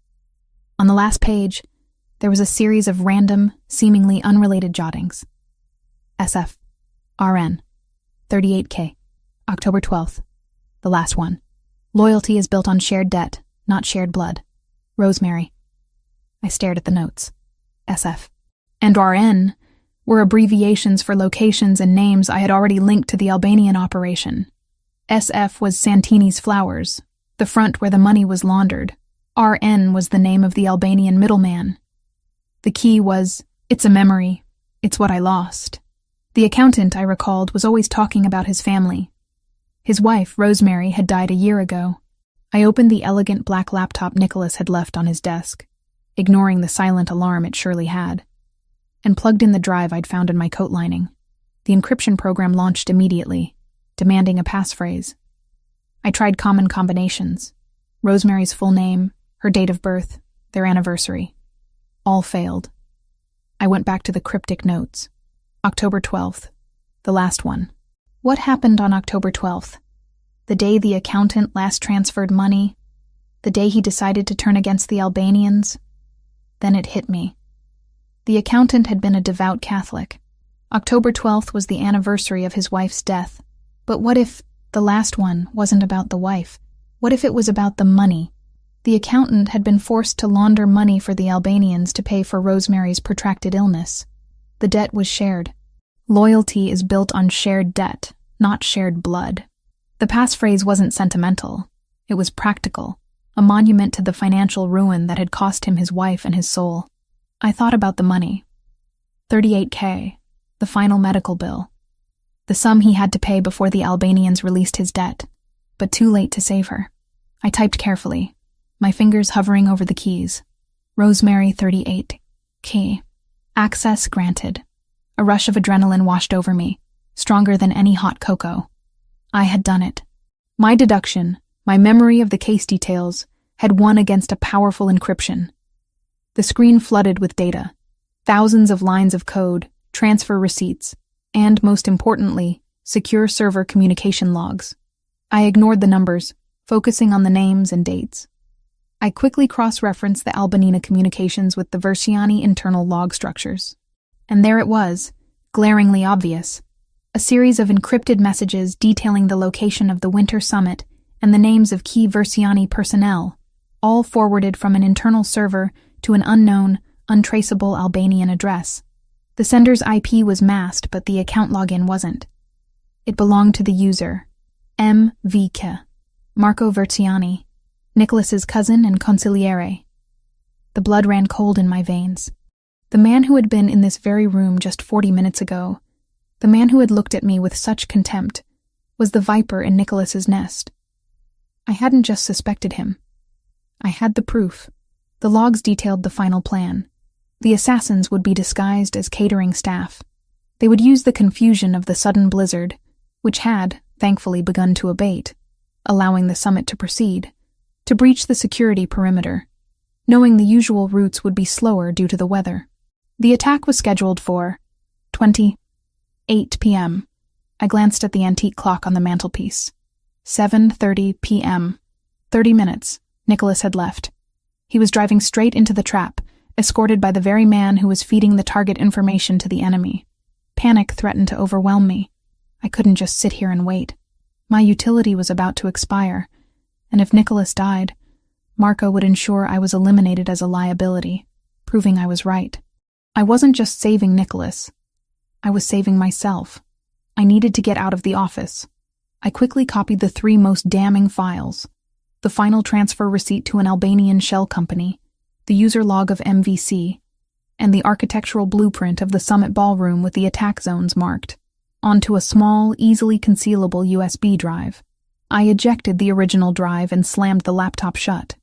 On the last page, there was a series of random, seemingly unrelated jottings. SF, RN, 38K, October 12th, the last one. Loyalty is built on shared debt, not shared blood. Rosemary. I stared at the notes. SF and RN were abbreviations for locations and names I had already linked to the Albanian operation. SF was Santini's Flowers, the front where the money was laundered. RN was the name of the Albanian middleman. The key was, "It's a memory. It's what I lost." The accountant, I recalled, was always talking about his family. His wife, Rosemary, had died a year ago. I opened the elegant black laptop Nicholas had left on his desk, ignoring the silent alarm it surely had, and plugged in the drive I'd found in my coat lining. The encryption program launched immediately, demanding a passphrase. I tried common combinations: Rosemary's full name, her date of birth, their anniversary. All failed. I went back to the cryptic notes. October 12th, the last one. What happened on October 12th? The day the accountant last transferred money? The day he decided to turn against the Albanians? Then it hit me. The accountant had been a devout Catholic. October 12th was the anniversary of his wife's death. But what if the last one wasn't about the wife? What if it was about the money? The accountant had been forced to launder money for the Albanians to pay for Rosemary's protracted illness. The debt was shared. Loyalty is built on shared debt, not shared blood. The passphrase wasn't sentimental. It was practical, a monument to the financial ruin that had cost him his wife and his soul. I thought about the money. 38K, the final medical bill. The sum he had to pay before the Albanians released his debt, but too late to save her. I typed carefully, my fingers hovering over the keys. Rosemary 38. Key. Access granted. A rush of adrenaline washed over me, stronger than any hot cocoa. I had done it. My deduction, my memory of the case details, had won against a powerful encryption. The screen flooded with data, thousands of lines of code, transfer receipts, and, most importantly, secure server communication logs. I ignored the numbers, focusing on the names and dates. I quickly cross-referenced the Albanina communications with the Versiani internal log structures. And there it was, glaringly obvious. A series of encrypted messages detailing the location of the Winter Summit and the names of key Versiani personnel, all forwarded from an internal server to an unknown, untraceable Albanian address. The sender's IP was masked, but the account login wasn't. It belonged to the user, M.V.K., Marco Versiani, Nicholas's cousin and consigliere. The blood ran cold in my veins. The man who had been in this very room just 40 minutes ago, the man who had looked at me with such contempt, was the viper in Nicholas's nest. I hadn't just suspected him. I had the proof. The logs detailed the final plan. The assassins would be disguised as catering staff. They would use the confusion of the sudden blizzard, which had, thankfully, begun to abate, allowing the summit to proceed, to breach the security perimeter, knowing the usual routes would be slower due to the weather. The attack was scheduled for 8 p.m. I glanced at the antique clock on the mantelpiece. 7:30 p.m. 30 minutes. Nicholas had left. He was driving straight into the trap, escorted by the very man who was feeding the target information to the enemy. Panic threatened to overwhelm me. I couldn't just sit here and wait. My utility was about to expire, and if Nicholas died, Marco would ensure I was eliminated as a liability, proving I was right. I wasn't just saving Nicholas. I was saving myself. I needed to get out of the office. I quickly copied the 3 most damning files: the final transfer receipt to an Albanian shell company, the user log of MVC, and the architectural blueprint of the summit ballroom with the attack zones marked, onto a small, easily concealable USB drive. I ejected the original drive and slammed the laptop shut.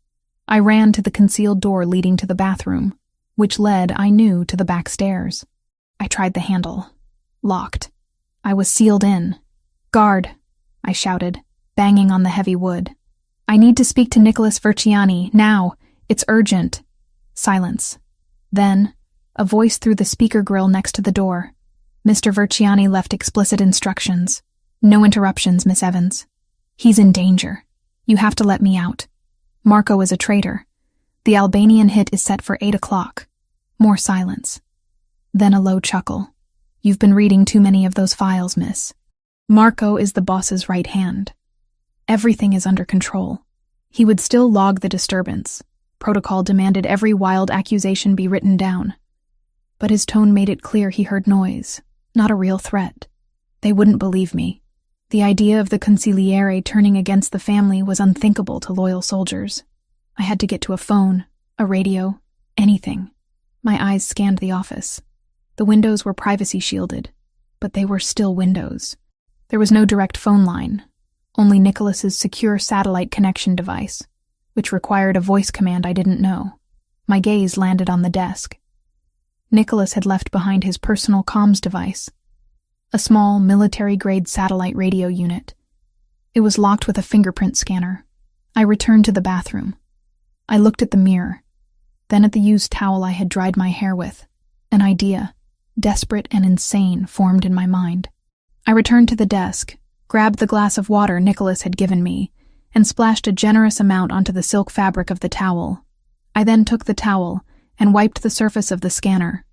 I ran to the concealed door leading to the bathroom, which led, I knew, to the back stairs. I tried the handle. Locked. I was sealed in. "Guard," I shouted, banging on the heavy wood. "I need to speak to Nicholas Verciani, now. It's urgent." Silence. Then, a voice through the speaker grill next to the door. Mr. Verciani left explicit instructions. "No interruptions, Miss Evans. He's in danger. You have to let me out. Marco is a traitor. The Albanian hit is set for 8 o'clock. More silence. Then a low chuckle. "You've been reading too many of those files, miss. Marco is the boss's right hand. Everything is under control. He would still log the disturbance. Protocol demanded every wild accusation be written down. But his tone made it clear he heard noise, not a real threat. They wouldn't believe me. The idea of the consigliere turning against the family was unthinkable to loyal soldiers. I had to get to a phone, a radio, anything. My eyes scanned the office. The windows were privacy shielded, but they were still windows. There was no direct phone line, only Nicholas's secure satellite connection device, which required a voice command I didn't know. My gaze landed on the desk. Nicholas had left behind his personal comms device, a small military-grade satellite radio unit. It was locked with a fingerprint scanner. I returned to the bathroom. I looked at the mirror, then at the used towel I had dried my hair with. An idea, desperate and insane, formed in my mind. I returned to the desk, grabbed the glass of water Nicholas had given me, and splashed a generous amount onto the silk fabric of the towel. I then took the towel and wiped the surface of the scanner,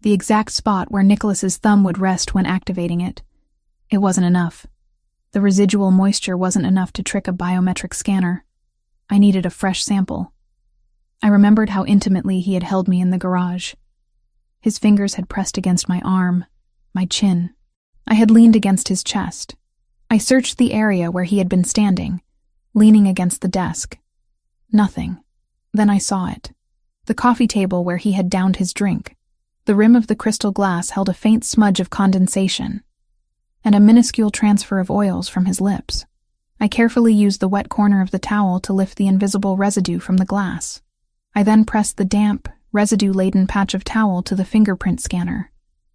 the exact spot where Nicholas's thumb would rest when activating it. It wasn't enough. The residual moisture wasn't enough to trick a biometric scanner. I needed a fresh sample. I remembered how intimately he had held me in the garage. His fingers had pressed against my arm, my chin. I had leaned against his chest. I searched the area where he had been standing, leaning against the desk. Nothing. Then I saw it. The coffee table where he had downed his drink. The rim of the crystal glass held a faint smudge of condensation, and a minuscule transfer of oils from his lips. I carefully used the wet corner of the towel to lift the invisible residue from the glass. I then pressed the damp, residue-laden patch of towel to the fingerprint scanner.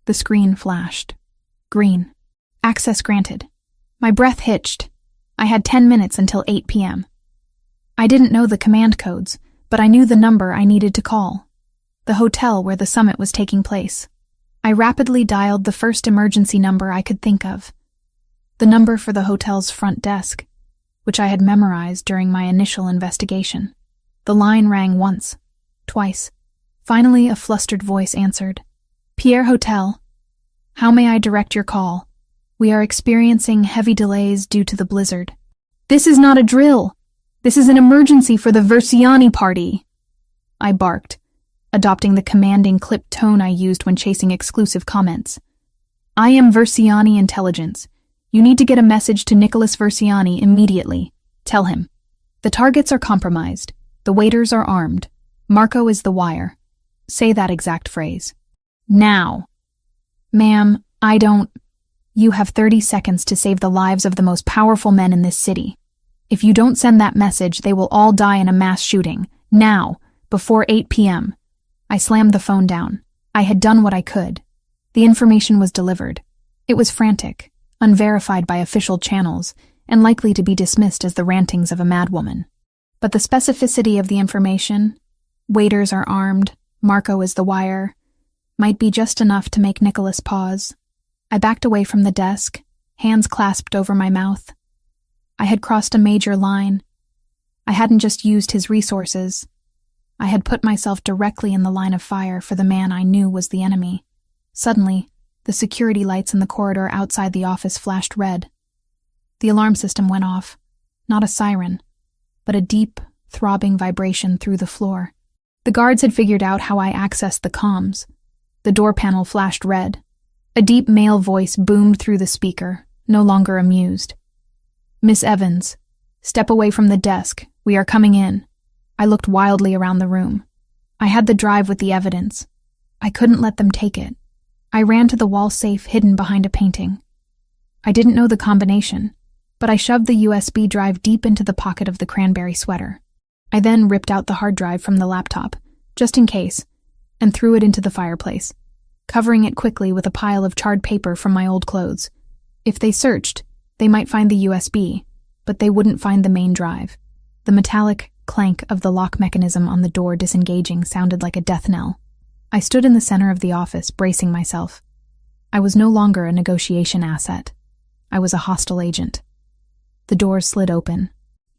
The screen flashed. Green. Access granted. My breath hitched. I had 10 minutes until 8 p.m. I didn't know the command codes, but I knew the number I needed to call. The hotel where the summit was taking place. I rapidly dialed the first emergency number I could think of. The number for the hotel's front desk, which I had memorized during my initial investigation. The line rang once, twice. Finally, a flustered voice answered. "Pierre Hotel. How may I direct your call? We are experiencing heavy delays due to the blizzard." "This is not a drill. This is an emergency for the Verciani party," I barked, adopting the commanding clipped tone I used when chasing exclusive comments. "I am Verciani Intelligence. You need to get a message to Nicholas Verciani immediately. Tell him. The targets are compromised. The waiters are armed. Marco is the wire. Say that exact phrase. Now." "Ma'am, I don't..." "You have 30 seconds to save the lives of the most powerful men in this city. If you don't send that message, they will all die in a mass shooting. Now, before 8 p.m. I slammed the phone down. I had done what I could. The information was delivered. It was frantic, unverified by official channels, and likely to be dismissed as the rantings of a madwoman. But the specificity of the information, waiters are armed, Marco is the wire, might be just enough to make Nicholas pause. I backed away from the desk, hands clasped over my mouth. I had crossed a major line. I hadn't just used his resources. I had put myself directly in the line of fire for the man I knew was the enemy. Suddenly, the security lights in the corridor outside the office flashed red. The alarm system went off. Not a siren, but a deep, throbbing vibration through the floor. The guards had figured out how I accessed the comms. The door panel flashed red. A deep male voice boomed through the speaker, no longer amused. "Miss Evans, step away from the desk. We are coming in." I looked wildly around the room. I had the drive with the evidence. I couldn't let them take it. I ran to the wall safe hidden behind a painting. I didn't know the combination, but I shoved the USB drive deep into the pocket of the cranberry sweater. I then ripped out the hard drive from the laptop, just in case, and threw it into the fireplace, covering it quickly with a pile of charred paper from my old clothes. If they searched, they might find the USB, but they wouldn't find the main drive. The metallic clank of the lock mechanism on the door disengaging sounded like a death knell. I stood in the center of the office, bracing myself. I was no longer a negotiation asset. I was a hostile agent. The doors slid open.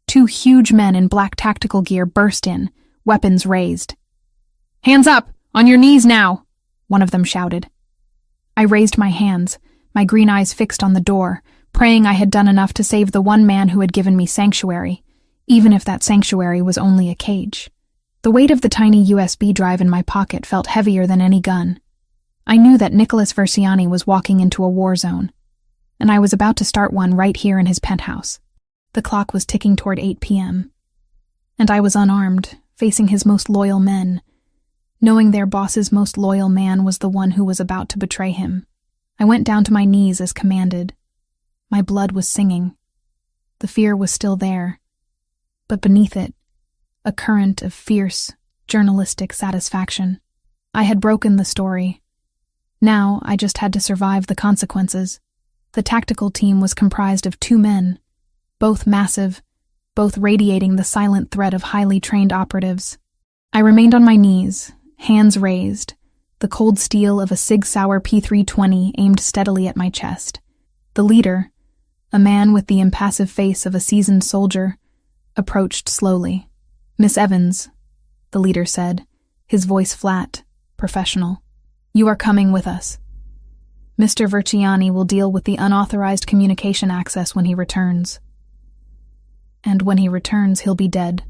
2 huge men in black tactical gear burst in, weapons raised. "Hands up! On your knees now!" one of them shouted. I raised my hands, my green eyes fixed on the door, praying I had done enough to save the one man who had given me sanctuary, even if that sanctuary was only a cage. The weight of the tiny USB drive in my pocket felt heavier than any gun. I knew that Nicholas Versiani was walking into a war zone, and I was about to start one right here in his penthouse. The clock was ticking toward 8 p.m., and I was unarmed, facing his most loyal men, knowing their boss's most loyal man was the one who was about to betray him. I went down to my knees as commanded. My blood was singing. The fear was still there, but beneath it, a current of fierce, journalistic satisfaction. I had broken the story. Now I just had to survive the consequences. The tactical team was comprised of 2 men, both massive, both radiating the silent threat of highly trained operatives. I remained on my knees, hands raised, the cold steel of a Sig Sauer P320 aimed steadily at my chest. The leader, a man with the impassive face of a seasoned soldier, approached slowly. "Miss Evans," the leader said, his voice flat, professional. "You are coming with us. Mr. Versiani will deal with the unauthorized communication access when he returns." "And when he returns, he'll be dead,"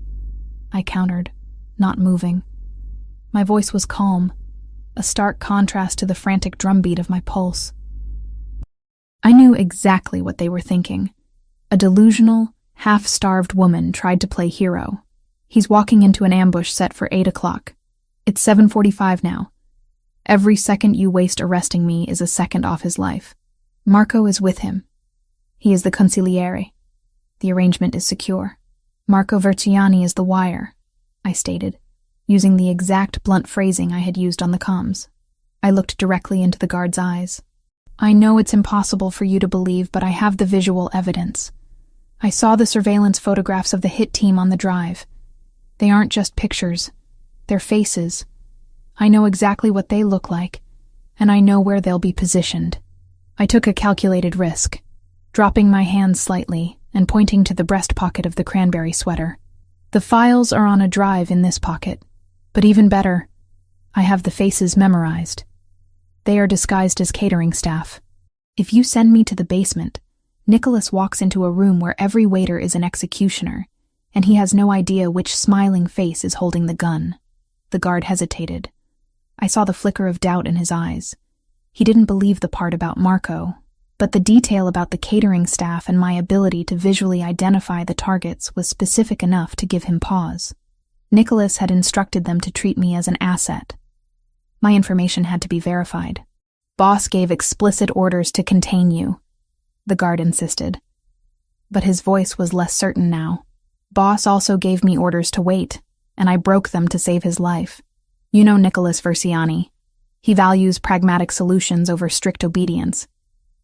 I countered, not moving. My voice was calm, a stark contrast to the frantic drumbeat of my pulse. I knew exactly what they were thinking. A delusional, half-starved woman tried to play hero. He's walking into an ambush set for 8 o'clock. It's 7:45 now. Every second you waste arresting me is a second off his life. Marco is with him. He is the consigliere. The arrangement is secure. Marco Versiani is the wire, I stated, using the exact blunt phrasing I had used on the comms. I looked directly into the guard's eyes. "I know it's impossible for you to believe, but I have the visual evidence. I saw the surveillance photographs of the hit team on the drive. They aren't just pictures. They're faces. I know exactly what they look like, and I know where they'll be positioned." I took a calculated risk, dropping my hands slightly and pointing to the breast pocket of the cranberry sweater. "The files are on a drive in this pocket, but even better, I have the faces memorized. They are disguised as catering staff. If you send me to the basement, Nicholas walks into a room where every waiter is an executioner, and he has no idea which smiling face is holding the gun." The guard hesitated. I saw the flicker of doubt in his eyes. He didn't believe the part about Marco, but the detail about the catering staff and my ability to visually identify the targets was specific enough to give him pause. Nicholas had instructed them to treat me as an asset. My information had to be verified. "Boss gave explicit orders to contain you," the guard insisted. But his voice was less certain now. "Boss also gave me orders to wait, and I broke them to save his life. You know Nicholas Versiani. He values pragmatic solutions over strict obedience.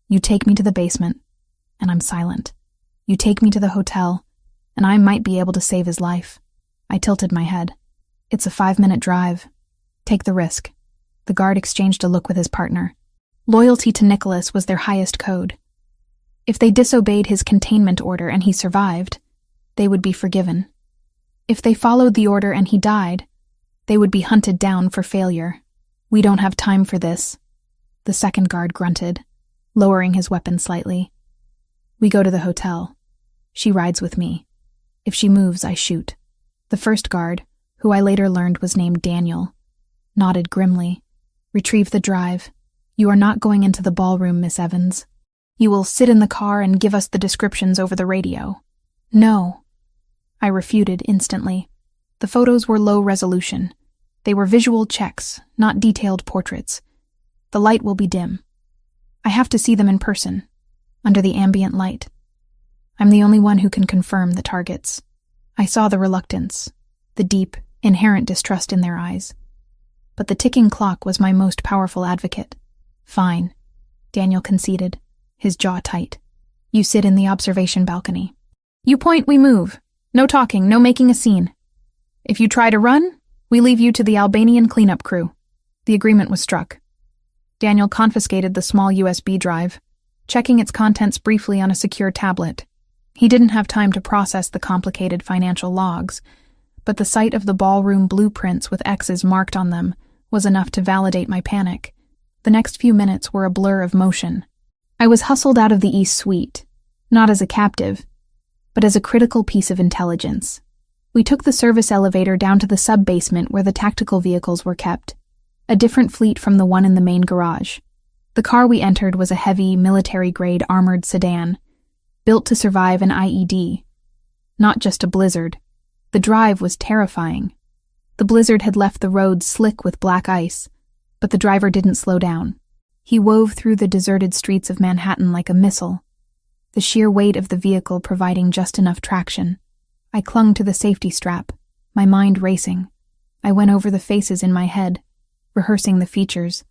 You take me to the basement, and I'm silent. You take me to the hotel, and I might be able to save his life." I tilted my head. "It's a 5-minute drive. Take the risk." The guard exchanged a look with his partner. Loyalty to Nicholas was their highest code. If they disobeyed his containment order and he survived, they would be forgiven. If they followed the order and he died, They would be hunted down for failure. We don't have time for this, the second guard grunted, lowering his weapon slightly. We go to the hotel. She rides with me. If she moves, I shoot. The first guard, who I later learned was named Daniel, nodded grimly. Retrieve the drive. You are not going into the ballroom, Miss Evans. You will sit in the car and give us the descriptions over the radio. No. I refuted instantly. The photos were low resolution. They were visual checks, not detailed portraits. The light will be dim. I have to see them in person, under the ambient light. I'm the only one who can confirm the targets. I saw the reluctance, the deep, inherent distrust in their eyes. But the ticking clock was my most powerful advocate. Fine, Daniel conceded, his jaw tight. You sit in the observation balcony. You point, we move. No talking, no making a scene. If you try to run, we leave you to the Albanian cleanup crew. The agreement was struck. Daniel confiscated the small USB drive, checking its contents briefly on a secure tablet. He didn't have time to process the complicated financial logs, but the sight of the ballroom blueprints with X's marked on them was enough to validate my panic. The next few minutes were a blur of motion. I was hustled out of the East Suite, not as a captive, but as a critical piece of intelligence. We took the service elevator down to the sub-basement where the tactical vehicles were kept, a different fleet from the one in the main garage. The car we entered was a heavy, military-grade armored sedan, built to survive an IED. Not just a blizzard. The drive was terrifying. The blizzard had left the roads slick with black ice, but the driver didn't slow down. He wove through the deserted streets of Manhattan like a missile, the sheer weight of the vehicle providing just enough traction. I clung to the safety strap, my mind racing. I went over the faces in my head, rehearsing the features.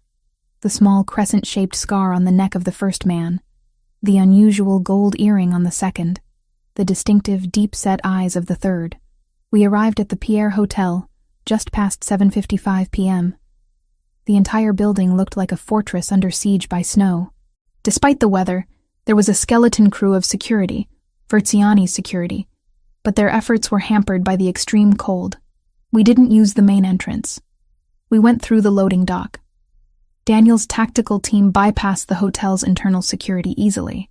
The small crescent-shaped scar on the neck of the first man, the unusual gold earring on the second, the distinctive deep-set eyes of the third. We arrived at the Pierre Hotel just past 7:55 p.m. The entire building looked like a fortress under siege by snow. Despite the weather, there was a skeleton crew of security, Verziani's security, but their efforts were hampered by the extreme cold. We didn't use the main entrance. We went through the loading dock. Daniel's tactical team bypassed the hotel's internal security easily.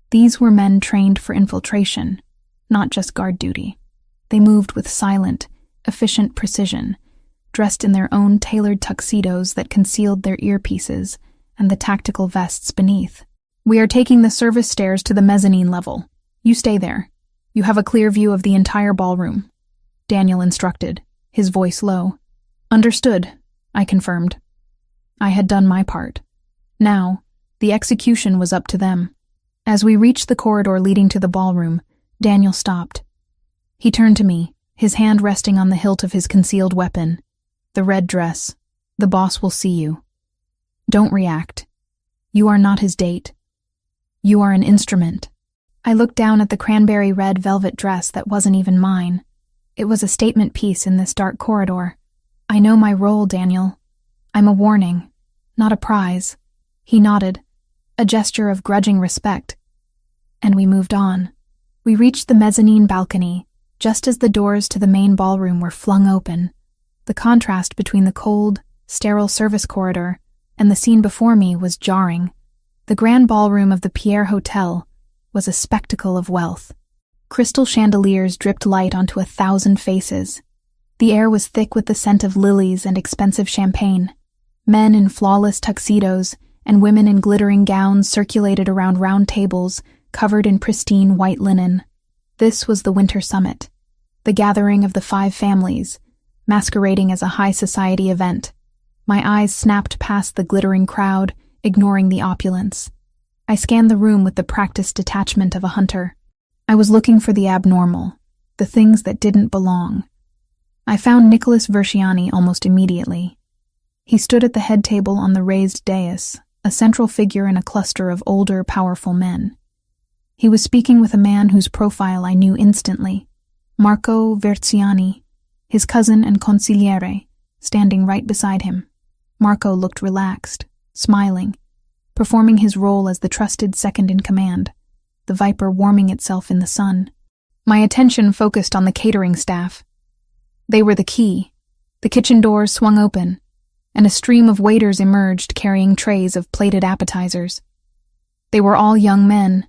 These were men trained for infiltration, not just guard duty. They moved with silent, efficient precision, dressed in their own tailored tuxedos that concealed their earpieces and the tactical vests beneath. We are taking the service stairs to the mezzanine level. You stay there. You have a clear view of the entire ballroom, Daniel instructed, his voice low. Understood, I confirmed. I had done my part. Now, the execution was up to them. As we reached the corridor leading to the ballroom, Daniel stopped. He turned to me, his hand resting on the hilt of his concealed weapon. The red dress. The boss will see you. Don't react. You are not his date. You are an instrument. I looked down at the cranberry red velvet dress that wasn't even mine. It was a statement piece in this dark corridor. I know my role, Daniel. I'm a warning, not a prize. He nodded, a gesture of grudging respect. And we moved on. We reached the mezzanine balcony, just as the doors to the main ballroom were flung open. The contrast between the cold, sterile service corridor and the scene before me was jarring. The grand ballroom of the Pierre Hotel was a spectacle of wealth. Crystal chandeliers dripped light onto 1,000 faces. The air was thick with the scent of lilies and expensive champagne. Men in flawless tuxedos and women in glittering gowns circulated around round tables covered in pristine white linen. This was the Winter Summit, the gathering of the 5 families, masquerading as a high society event. My eyes snapped past the glittering crowd, ignoring the opulence. I scanned the room with the practiced detachment of a hunter. I was looking for the abnormal, the things that didn't belong. I found Nicholas Verziani almost immediately. He stood at the head table on the raised dais, a central figure in a cluster of older, powerful men. He was speaking with a man whose profile I knew instantly, Marco Verziani, his cousin and consigliere, standing right beside him. Marco looked relaxed, smiling, performing his role as the trusted second-in-command, the viper warming itself in the sun. My attention focused on the catering staff. They were the key. The kitchen doors swung open, and a stream of waiters emerged carrying trays of plated appetizers. They were all young men,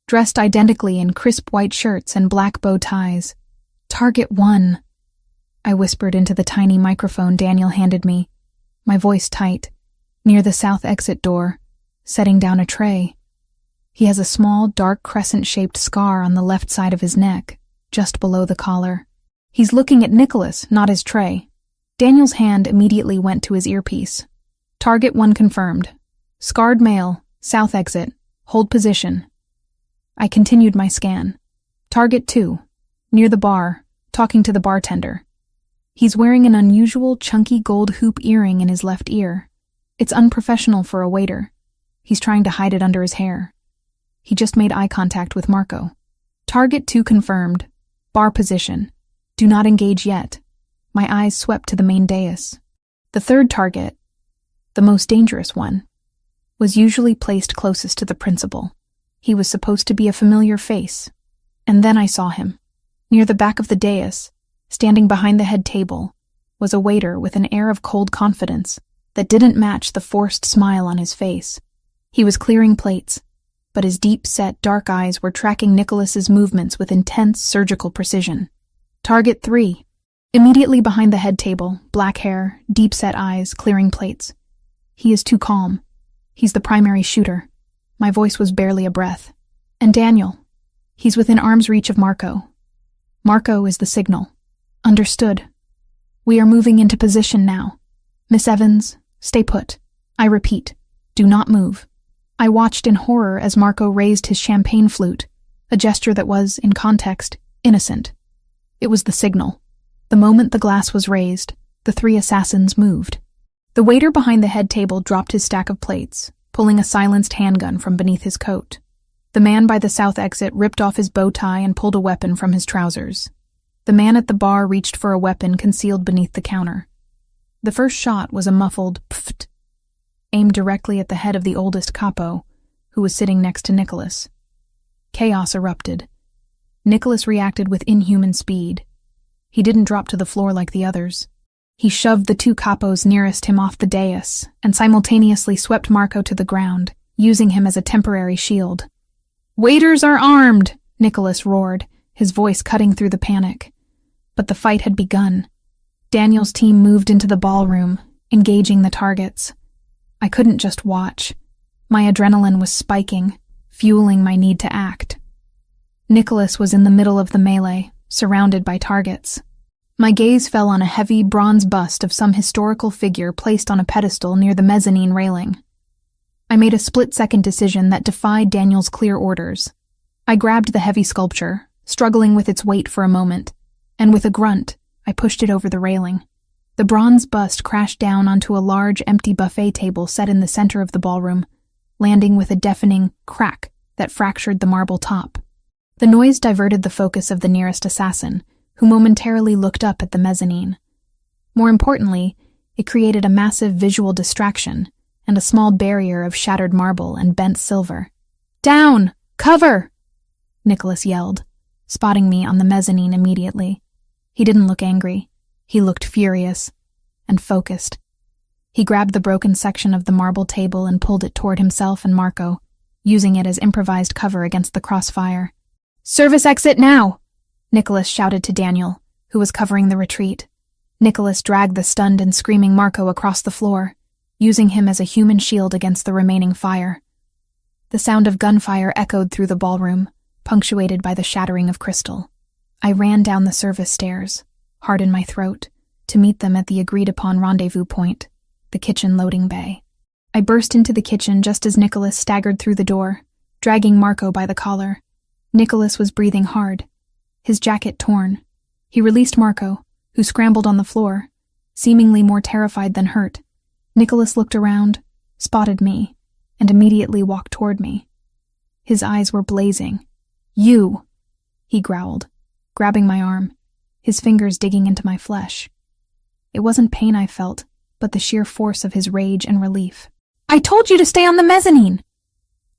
dressed identically in crisp white shirts and black bow ties. "Target 1," I whispered into the tiny microphone Daniel handed me, my voice tight, near the south exit door, setting down a tray. He has a small, dark crescent-shaped scar on the left side of his neck, just below the collar. He's looking at Nicholas, not his tray. Daniel's hand immediately went to his earpiece. "Target 1 confirmed. Scarred male, south exit, hold position." I continued my scan. "Target 2, near the bar, talking to the bartender. He's wearing an unusual, chunky gold hoop earring in his left ear. It's unprofessional for a waiter. He's trying to hide it under his hair." He just made eye contact with Marco. "Target 2 confirmed. Bar position. Do not engage yet." My eyes swept to the main dais. The third target, the most dangerous one, was usually placed closest to the principal. He was supposed to be a familiar face. And then I saw him. Near the back of the dais, standing behind the head table, was a waiter with an air of cold confidence that didn't match the forced smile on his face. He was clearing plates, but his deep-set dark eyes were tracking Nicholas's movements with intense surgical precision. "Target 3. Immediately behind the head table, black hair, deep-set eyes, clearing plates. He is too calm. He's the primary shooter." My voice was barely a breath. "And Daniel. He's within arm's reach of Marco. Marco is the signal." "Understood. We are moving into position now. Miss Evans, stay put. I repeat, do not move." I watched in horror as Marco raised his champagne flute, a gesture that was, in context, innocent. It was the signal. The moment the glass was raised, the 3 assassins moved. The waiter behind the head table dropped his stack of plates, pulling a silenced handgun from beneath his coat. The man by the south exit ripped off his bow tie and pulled a weapon from his trousers. The man at the bar reached for a weapon concealed beneath the counter. The first shot was a muffled pft, aimed directly at the head of the oldest capo, who was sitting next to Nicholas. Chaos erupted. Nicholas reacted with inhuman speed. He didn't drop to the floor like the others. He shoved the 2 capos nearest him off the dais and simultaneously swept Marco to the ground, using him as a temporary shield. "Waiters are armed!" Nicholas roared, his voice cutting through the panic. But the fight had begun. Daniel's team moved into the ballroom, engaging the targets. I couldn't just watch. My adrenaline was spiking, fueling my need to act. Nicholas was in the middle of the melee, surrounded by targets. My gaze fell on a heavy bronze bust of some historical figure placed on a pedestal near the mezzanine railing. I made a split-second decision that defied Daniel's clear orders. I grabbed the heavy sculpture, struggling with its weight for a moment, and with a grunt, I pushed it over the railing. The bronze bust crashed down onto a large, empty buffet table set in the center of the ballroom, landing with a deafening crack that fractured the marble top. The noise diverted the focus of the nearest assassin, who momentarily looked up at the mezzanine. More importantly, it created a massive visual distraction and a small barrier of shattered marble and bent silver. "Down! Cover!" Nicholas yelled, spotting me on the mezzanine immediately. He didn't look angry. He looked furious and focused. He grabbed the broken section of the marble table and pulled it toward himself and Marco, using it as improvised cover against the crossfire. "Service exit now!" Nicholas shouted to Daniel, who was covering the retreat. Nicholas dragged the stunned and screaming Marco across the floor, using him as a human shield against the remaining fire. The sound of gunfire echoed through the ballroom, punctuated by the shattering of crystal. I ran down the service stairs, heart in my throat, to meet them at the agreed-upon rendezvous point, the kitchen loading bay. I burst into the kitchen just as Nicholas staggered through the door, dragging Marco by the collar. Nicholas was breathing hard, his jacket torn. He released Marco, who scrambled on the floor, seemingly more terrified than hurt. Nicholas looked around, spotted me, and immediately walked toward me. His eyes were blazing. "You!" he growled, grabbing my arm, his fingers digging into my flesh. It wasn't pain I felt, but the sheer force of his rage and relief. "I told you to stay on the mezzanine!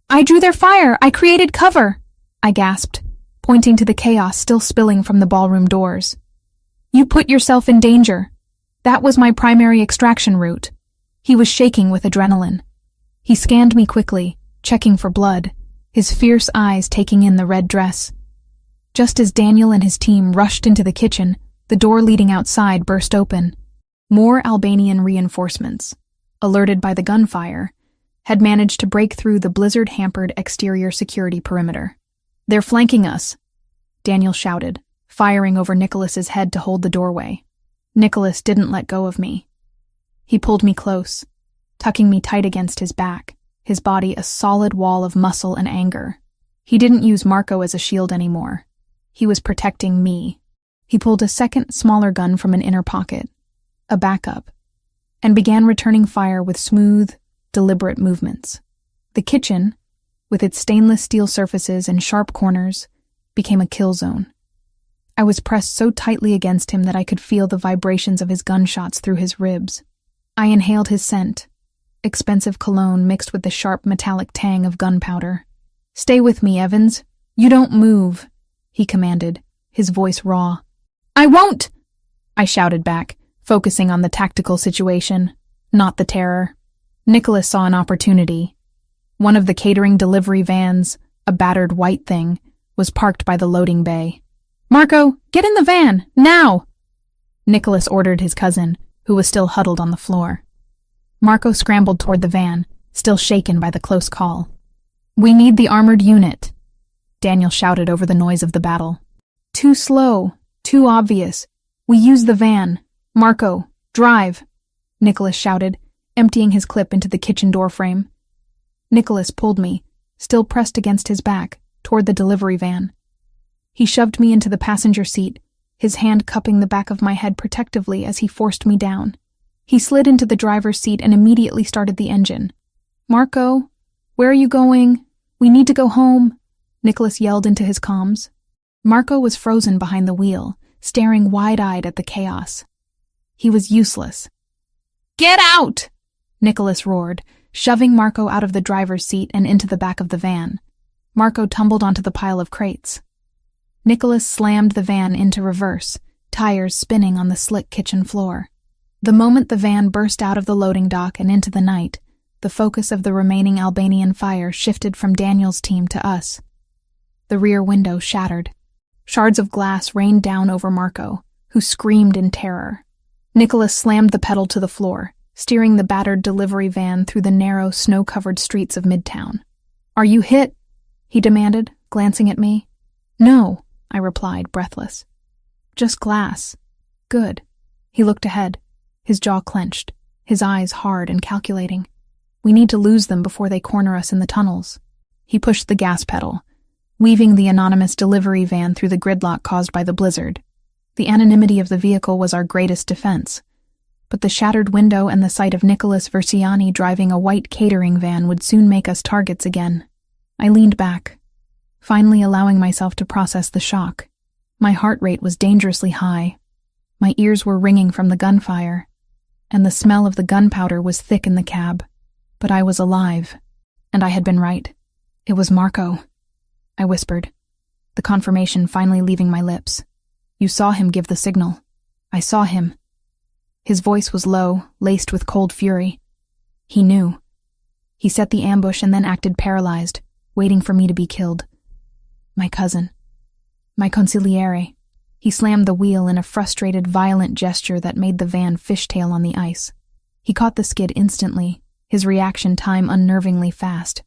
I drew their fire! I created cover!" I gasped, pointing to the chaos still spilling from the ballroom doors. "You put yourself in danger. That was my primary extraction route. He was shaking with adrenaline. He scanned me quickly, checking for blood, his fierce eyes taking in the red dress. Just as Daniel and his team rushed into the kitchen, the door leading outside burst open. More Albanian reinforcements, alerted by the gunfire, had managed to break through the blizzard-hampered exterior security perimeter. "They're flanking us," Daniel shouted, firing over Nicholas's head to hold the doorway. Nicholas didn't let go of me. He pulled me close, tucking me tight against his back, his body a solid wall of muscle and anger. He didn't use Marco as a shield anymore. He was protecting me. He pulled a second, smaller gun from an inner pocket, a backup, and began returning fire with smooth, deliberate movements. The kitchen, with its stainless steel surfaces and sharp corners, became a kill zone. I was pressed so tightly against him that I could feel the vibrations of his gunshots through his ribs. I inhaled his scent, expensive cologne mixed with the sharp metallic tang of gunpowder. "Stay with me, Evans. You don't move," he commanded, his voice raw. "I won't!" I shouted back, focusing on the tactical situation, not the terror. Nicholas saw an opportunity. One of the catering delivery vans, a battered white thing, was parked by the loading bay. "Marco, get in the van, now!" Nicholas ordered his cousin, who was still huddled on the floor. Marco scrambled toward the van, still shaken by the close call. "We need the armored unit," Daniel shouted over the noise of the battle. "Too slow, too obvious. We use the van. Marco, drive," Nicholas shouted, emptying his clip into the kitchen doorframe. Nicholas pulled me, still pressed against his back, toward the delivery van. He shoved me into the passenger seat, his hand cupping the back of my head protectively as he forced me down. He slid into the driver's seat and immediately started the engine. "Marco, where are you going? We need to go home," Nicholas yelled into his comms. Marco was frozen behind the wheel, staring wide-eyed at the chaos. He was useless. "Get out!" Nicholas roared, shoving Marco out of the driver's seat and into the back of the van. Marco tumbled onto the pile of crates. Nicholas slammed the van into reverse, tires spinning on the slick kitchen floor. The moment the van burst out of the loading dock and into the night, the focus of the remaining Albanian fire shifted from Daniel's team to us. The rear window shattered. Shards of glass rained down over Marco, who screamed in terror. Nicholas slammed the pedal to the floor, steering the battered delivery van through the narrow, snow-covered streets of Midtown. "Are you hit?" he demanded, glancing at me. "No," I replied, breathless. "Just glass." "Good." He looked ahead, his jaw clenched, his eyes hard and calculating. "We need to lose them before they corner us in the tunnels." He pushed the gas pedal, weaving the anonymous delivery van through the gridlock caused by the blizzard. The anonymity of the vehicle was our greatest defense, but the shattered window and the sight of Nicholas Versiani driving a white catering van would soon make us targets again. I leaned back, finally allowing myself to process the shock. My heart rate was dangerously high. My ears were ringing from the gunfire, and the smell of the gunpowder was thick in the cab. But I was alive, and I had been right. It was Marco, I whispered, the confirmation finally leaving my lips. "You saw him give the signal." "I saw him." His voice was low, laced with cold fury. He knew. He set the ambush and then acted paralyzed, waiting for me to be killed. My cousin. My consigliere. He slammed the wheel in a frustrated, violent gesture that made the van fishtail on the ice. He caught the skid instantly, his reaction time unnervingly fast.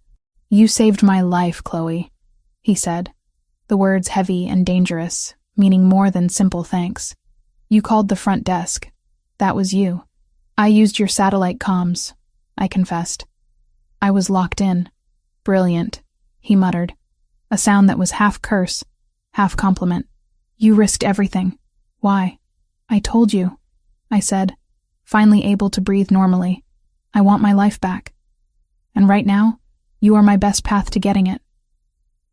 "You saved my life, Chloe," he said, the words heavy and dangerous, meaning more than simple thanks. "You called the front desk. That was you. I used your satellite comms," I confessed. "I was locked in." "Brilliant," he muttered, a sound that was half curse, half compliment. "You risked everything. Why?" "I told you," I said, finally able to breathe normally. "I want my life back. And right now, you are my best path to getting it.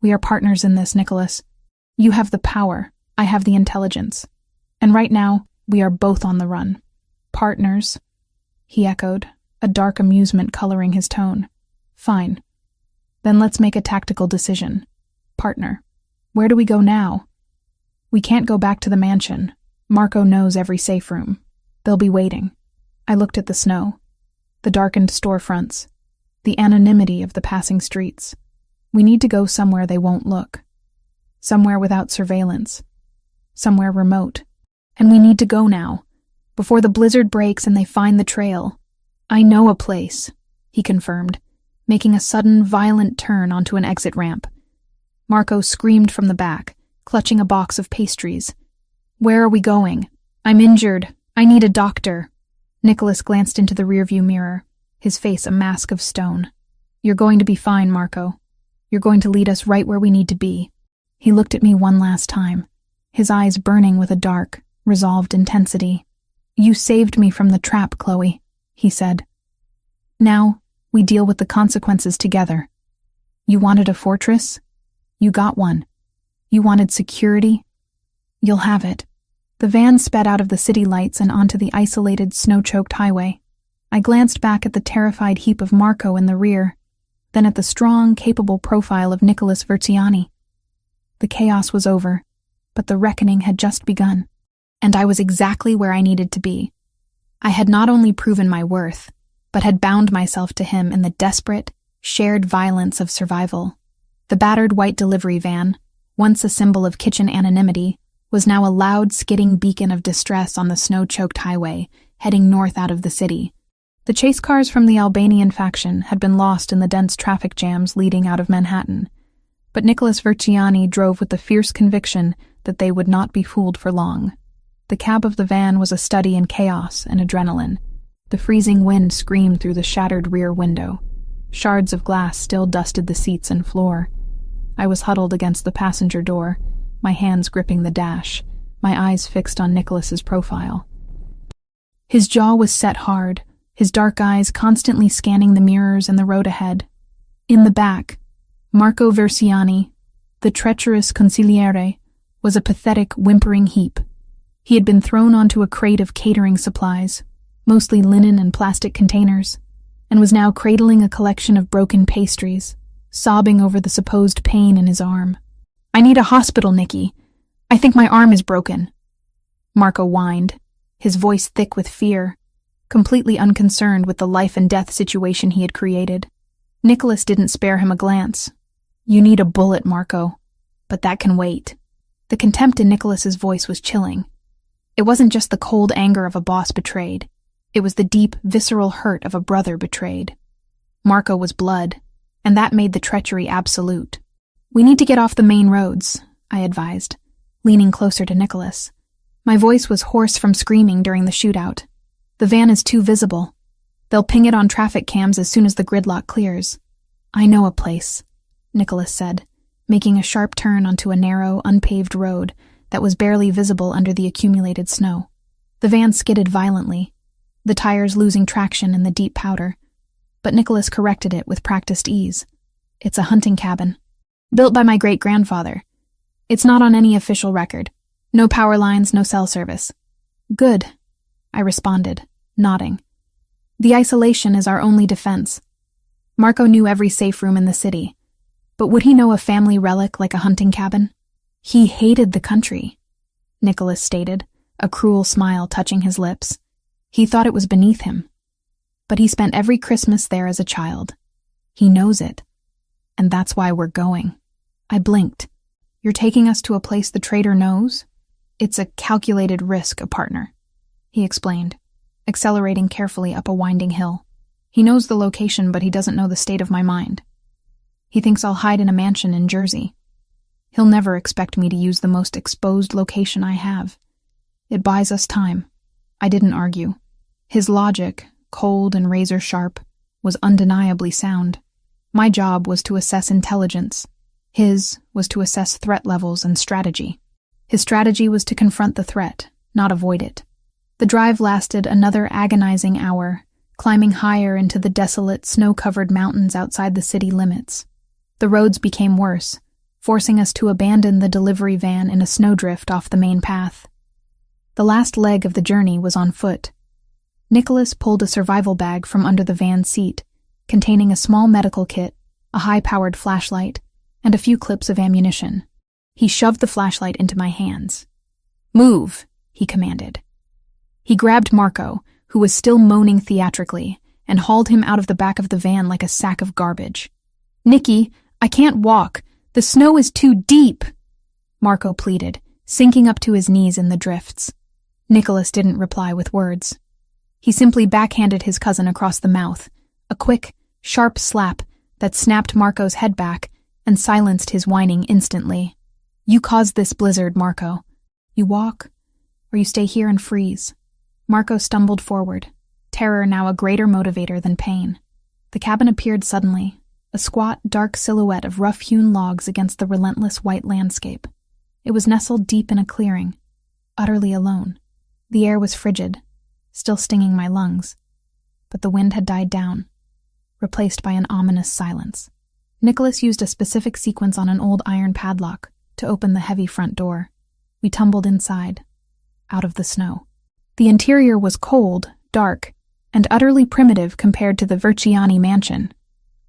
We are partners in this, Nicholas. You have the power, I have the intelligence. And right now, we are both on the run." "Partners," he echoed, a dark amusement coloring his tone. "Fine. Then let's make a tactical decision. Partner, where do we go now?" "We can't go back to the mansion. Marco knows every safe room." They'll be waiting. I looked at the snow, the darkened storefronts, the anonymity of the passing streets. We need to go somewhere they won't look. Somewhere without surveillance. Somewhere remote. And we need to go now, before the blizzard breaks and they find the trail. I know a place, he confirmed, making a sudden, violent turn onto an exit ramp. Marco screamed from the back, clutching a box of pastries. Where are we going? I'm injured. I need a doctor. Nicholas glanced into the rearview mirror, his face a mask of stone. You're going to be fine, Marco. You're going to lead us right where we need to be. He looked at me one last time, his eyes burning with a dark, resolved intensity. You saved me from the trap, Chloe, he said. Now, we deal with the consequences together. You wanted a fortress? You got one. You wanted security? You'll have it. The van sped out of the city lights and onto the isolated, snow-choked highway. I glanced back at the terrified heap of Marco in the rear, then at the strong, capable profile of Nicholas Verziani. The chaos was over, but the reckoning had just begun, and I was exactly where I needed to be. I had not only proven my worth, but had bound myself to him in the desperate, shared violence of survival. The battered white delivery van, once a symbol of kitchen anonymity, was now a loud, skidding beacon of distress on the snow-choked highway, heading north out of the city. The chase cars from the Albanian faction had been lost in the dense traffic jams leading out of Manhattan, but Nicholas Verziani drove with the fierce conviction that they would not be fooled for long. The cab of the van was a study in chaos and adrenaline. The freezing wind screamed through the shattered rear window. Shards of glass still dusted the seats and floor. I was huddled against the passenger door, my hands gripping the dash, my eyes fixed on Nicholas's profile. His jaw was set hard, his dark eyes constantly scanning the mirrors and the road ahead. In the back, Marco Verziani, the treacherous consigliere, was a pathetic, whimpering heap. He had been thrown onto a crate of catering supplies, mostly linen and plastic containers, and was now cradling a collection of broken pastries, sobbing over the supposed pain in his arm. I need a hospital, Nikki. I think my arm is broken. Marco whined, his voice thick with fear, completely unconcerned with the life-and-death situation he had created. Nicholas didn't spare him a glance. You need a bullet, Marco. But that can wait. The contempt in Nicholas's voice was chilling. It wasn't just the cold anger of a boss betrayed. It was the deep, visceral hurt of a brother betrayed. Marco was blood, and that made the treachery absolute. We need to get off the main roads, I advised, leaning closer to Nicholas. My voice was hoarse from screaming during the shootout. The van is too visible. They'll ping it on traffic cams as soon as the gridlock clears. I know a place, Nicholas said, making a sharp turn onto a narrow, unpaved road that was barely visible under the accumulated snow. The van skidded violently, the tires losing traction in the deep powder, but Nicholas corrected it with practiced ease. It's a hunting cabin, built by my great-grandfather. It's not on any official record. No power lines, no cell service. Good, I responded, nodding. The isolation is our only defense. Marco knew every safe room in the city, but would he know a family relic like a hunting cabin? He hated the country, Nicholas stated, a cruel smile touching his lips. He thought it was beneath him, but he spent every Christmas there as a child. He knows it, and that's why we're going. I blinked. You're taking us to a place the traitor knows? It's a calculated risk, a partner, he explained, accelerating carefully up a winding hill. He knows the location, but he doesn't know the state of my mind. He thinks I'll hide in a mansion in Jersey. He'll never expect me to use the most exposed location I have. It buys us time. I didn't argue. His logic, cold and razor-sharp, was undeniably sound. My job was to assess intelligence. His was to assess threat levels and strategy. His strategy was to confront the threat, not avoid it. The drive lasted another agonizing hour, climbing higher into the desolate, snow-covered mountains outside the city limits. The roads became worse, forcing us to abandon the delivery van in a snowdrift off the main path. The last leg of the journey was on foot. Nicholas pulled a survival bag from under the van's seat, containing a small medical kit, a high-powered flashlight, and a few clips of ammunition. He shoved the flashlight into my hands. Move, he commanded. He grabbed Marco, who was still moaning theatrically, and hauled him out of the back of the van like a sack of garbage. "Nicky, I can't walk. The snow is too deep," Marco pleaded, sinking up to his knees in the drifts. Nicholas didn't reply with words. He simply backhanded his cousin across the mouth, a quick, sharp slap that snapped Marco's head back and silenced his whining instantly. "You caused this blizzard, Marco. You walk, or you stay here and freeze." Marco stumbled forward, terror now a greater motivator than pain. The cabin appeared suddenly, a squat, dark silhouette of rough-hewn logs against the relentless white landscape. It was nestled deep in a clearing, utterly alone. The air was frigid, still stinging my lungs, but the wind had died down, replaced by an ominous silence. Nicholas used a specific sequence on an old iron padlock to open the heavy front door. We tumbled inside, out of the snow. The interior was cold, dark, and utterly primitive compared to the Verciani mansion.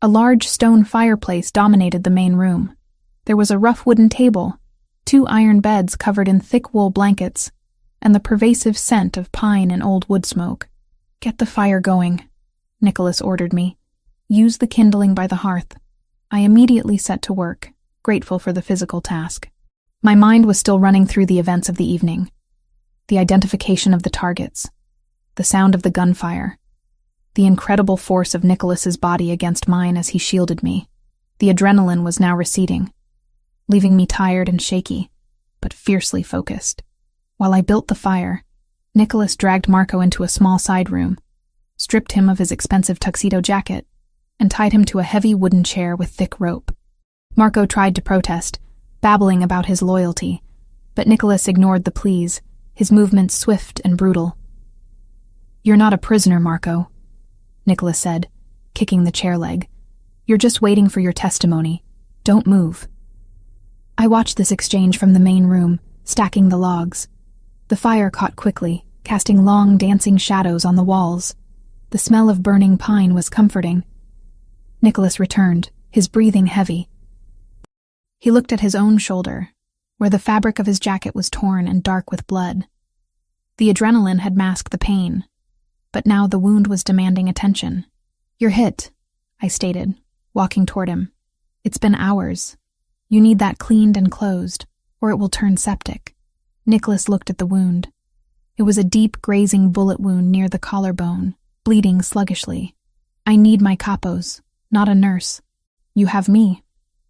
A large stone fireplace dominated the main room. There was a rough wooden table, 2 iron beds covered in thick wool blankets, and the pervasive scent of pine and old wood smoke. "Get the fire going," Nicholas ordered me. "Use the kindling by the hearth." I immediately set to work, grateful for the physical task. My mind was still running through the events of the evening. The identification of the targets, the sound of the gunfire, the incredible force of Nicholas's body against mine as he shielded me. The adrenaline was now receding, leaving me tired and shaky, but fiercely focused. While I built the fire, Nicholas dragged Marco into a small side room, stripped him of his expensive tuxedo jacket, and tied him to a heavy wooden chair with thick rope. Marco tried to protest, babbling about his loyalty, but Nicholas ignored the pleas, his movements swift and brutal. "You're not a prisoner, Marco," Nicholas said, kicking the chair leg. "You're just waiting for your testimony. Don't move." I watched this exchange from the main room, stacking the logs. The fire caught quickly, casting long, dancing shadows on the walls. The smell of burning pine was comforting. Nicholas returned, his breathing heavy. He looked at his own shoulder, where the fabric of his jacket was torn and dark with blood. The adrenaline had masked the pain, but now the wound was demanding attention. "You're hit," I stated, walking toward him. "It's been hours. You need that cleaned and closed, or it will turn septic." Nicholas looked at the wound. It was a deep, grazing bullet wound near the collarbone, bleeding sluggishly. "I need my capos, not a nurse." "You have me,"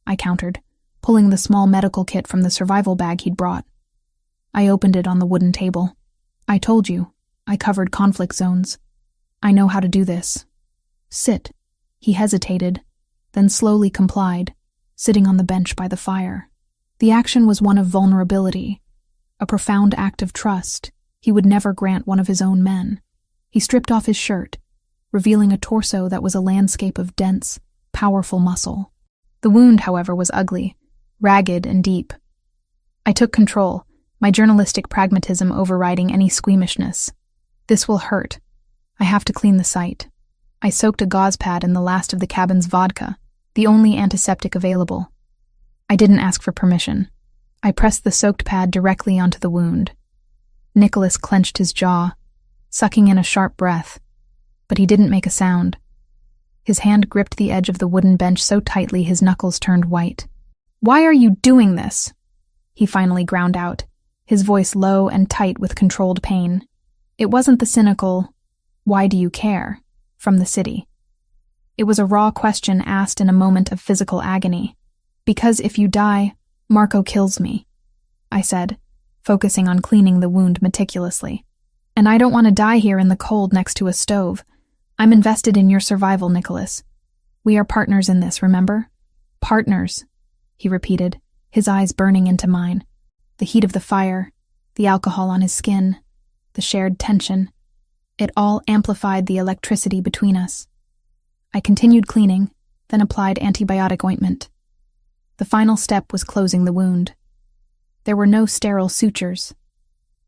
I countered, pulling the small medical kit from the survival bag he'd brought. I opened it on the wooden table. "I told you, I covered conflict zones. I know how to do this." "Sit." He hesitated, then slowly complied, sitting on the bench by the fire. The action was one of vulnerability, a profound act of trust he would never grant one of his own men. He stripped off his shirt, revealing a torso that was a landscape of dense, powerful muscle. The wound, however, was ugly, ragged and deep. I took control, my journalistic pragmatism overriding any squeamishness. "This will hurt. I have to clean the site." I soaked a gauze pad in the last of the cabin's vodka, the only antiseptic available. I didn't ask for permission. I pressed the soaked pad directly onto the wound. Nicholas clenched his jaw, sucking in a sharp breath, but he didn't make a sound. His hand gripped the edge of the wooden bench so tightly his knuckles turned white. "Why are you doing this?" he finally ground out, his voice low and tight with controlled pain. It wasn't the cynical, "Why do you care?" from the city. It was a raw question asked in a moment of physical agony. "Because if you die, Marco kills me," I said, focusing on cleaning the wound meticulously. "And I don't want to die here in the cold next to a stove. I'm invested in your survival, Nicholas. We are partners in this, remember? Partners," he repeated, his eyes burning into mine. The heat of the fire, the alcohol on his skin, the shared tension, it all amplified the electricity between us. I continued cleaning, then applied antibiotic ointment. The final step was closing the wound. There were no sterile sutures.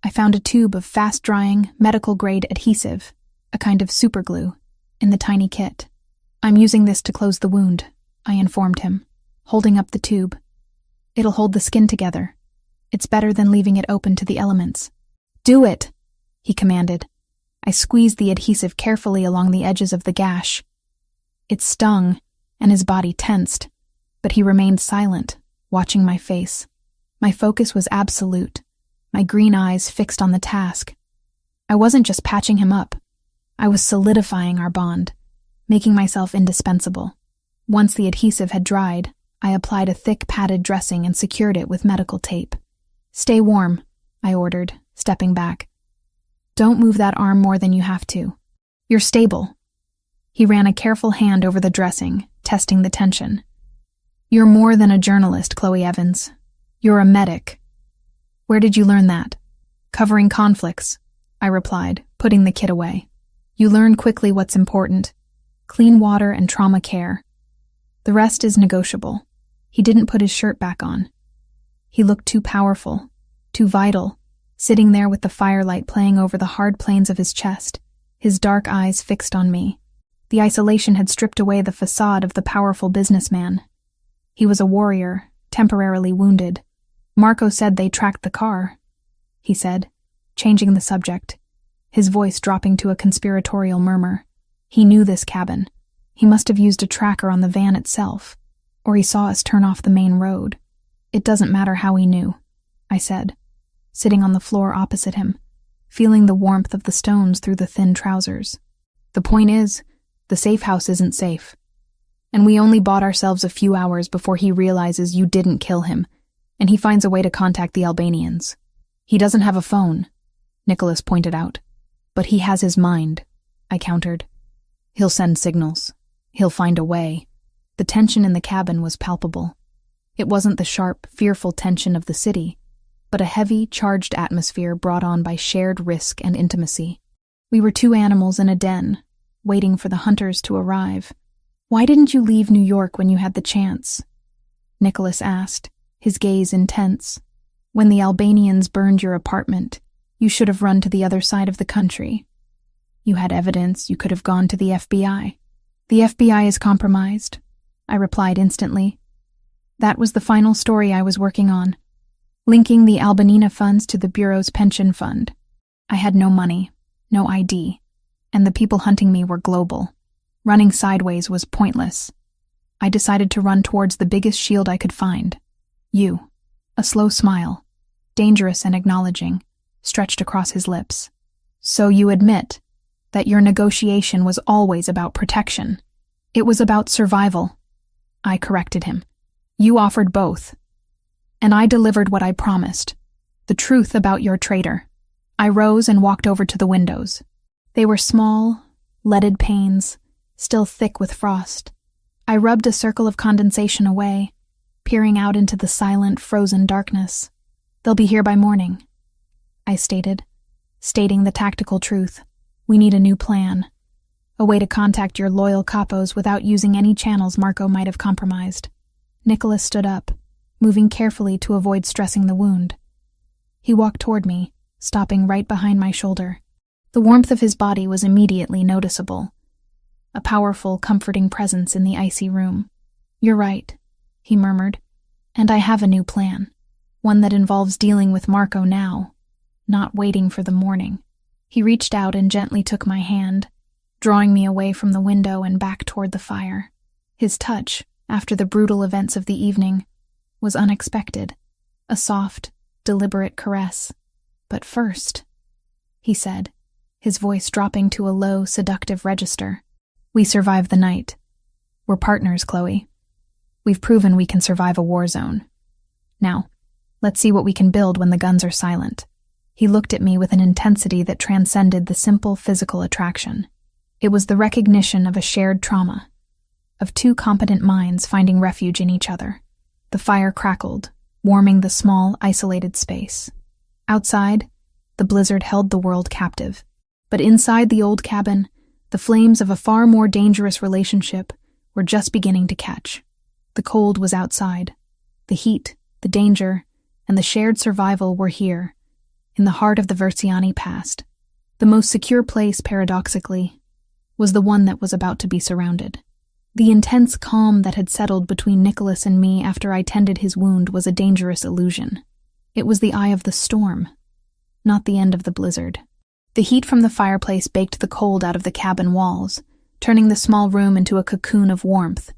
I found a tube of fast-drying, medical-grade adhesive, a kind of superglue, in the tiny kit. "I'm using this to close the wound," I informed him, holding up the tube. "It'll hold the skin together. It's better than leaving it open to the elements." "Do it!" he commanded. I squeezed the adhesive carefully along the edges of the gash. It stung, and his body tensed, but he remained silent, watching my face. My focus was absolute, my green eyes fixed on the task. I wasn't just patching him up. I was solidifying our bond, making myself indispensable. Once the adhesive had dried, I applied a thick padded dressing and secured it with medical tape. "Stay warm," I ordered, stepping back. "Don't move that arm more than you have to. You're stable." He ran a careful hand over the dressing, testing the tension. "You're more than a journalist, Chloe Evans. You're a medic." "Where did you learn that?" "Covering conflicts," I replied, putting the kit away. "You learn quickly what's important. Clean water and trauma care. The rest is negotiable." He didn't put his shirt back on. He looked too powerful, too vital, sitting there with the firelight playing over the hard planes of his chest, his dark eyes fixed on me. The isolation had stripped away the facade of the powerful businessman. He was a warrior, temporarily wounded. "Marco said they tracked the car," he said, changing the subject, his voice dropping to a conspiratorial murmur. "He knew this cabin. He must have used a tracker on the van itself, or he saw us turn off the main road. It doesn't matter how he knew," I said, sitting on the floor opposite him, feeling the warmth of the stones through the thin trousers. "The point is, the safe house isn't safe. And we only bought ourselves a few hours before he realizes you didn't kill him, and he finds a way to contact the Albanians. He doesn't have a phone," Nicholas pointed out. "But he has his mind," I countered. "He'll send signals. He'll find a way." The tension in the cabin was palpable. It wasn't the sharp, fearful tension of the city, but a heavy, charged atmosphere brought on by shared risk and intimacy. We were two animals in a den, waiting for the hunters to arrive. "Why didn't you leave New York when you had the chance?" Nicholas asked, his gaze intense. "When the Albanians burned your apartment, you should have run to the other side of the country. You had evidence. You could have gone to the FBI. The FBI is compromised," I replied instantly. That was the final story I was working on, linking the Albanina funds to the Bureau's pension fund. I had no money, no ID, and the people hunting me were global. Running sideways was pointless. I decided to run towards the biggest shield I could find. You. A slow smile, dangerous and acknowledging, stretched across his lips. "So you admit that your negotiation was always about protection." "It was about survival," I corrected him. "You offered both. And I delivered what I promised, the truth about your traitor." I rose and walked over to the windows. They were small, leaded panes, still thick with frost. I rubbed a circle of condensation away, peering out into the silent, frozen darkness. "They'll be here by morning," I stated, stating the tactical truth. "We need a new plan. A way to contact your loyal capos without using any channels Marco might have compromised." Nicholas stood up, moving carefully to avoid stressing the wound. He walked toward me, stopping right behind my shoulder. The warmth of his body was immediately noticeable, a powerful, comforting presence in the icy room. "You're right," he murmured, "and I have a new plan, one that involves dealing with Marco now, not waiting for the morning." He reached out and gently took my hand, drawing me away from the window and back toward the fire. His touch, after the brutal events of the evening, was unexpected, a soft, deliberate caress. "But first," he said, his voice dropping to a low, seductive register, "we survived the night. We're partners, Chloe. We've proven we can survive a war zone. Now, let's see what we can build when the guns are silent." He looked at me with an intensity that transcended the simple physical attraction. It was the recognition of a shared trauma, of two competent minds finding refuge in each other. The fire crackled, warming the small, isolated space. Outside, the blizzard held the world captive. But inside the old cabin, the flames of a far more dangerous relationship were just beginning to catch. The cold was outside. The heat, the danger, and the shared survival were here, in the heart of the Versiani past. The most secure place, paradoxically, was the one that was about to be surrounded. The intense calm that had settled between Nicholas and me after I tended his wound was a dangerous illusion. It was the eye of the storm, not the end of the blizzard. The heat from the fireplace baked the cold out of the cabin walls, turning the small room into a cocoon of warmth,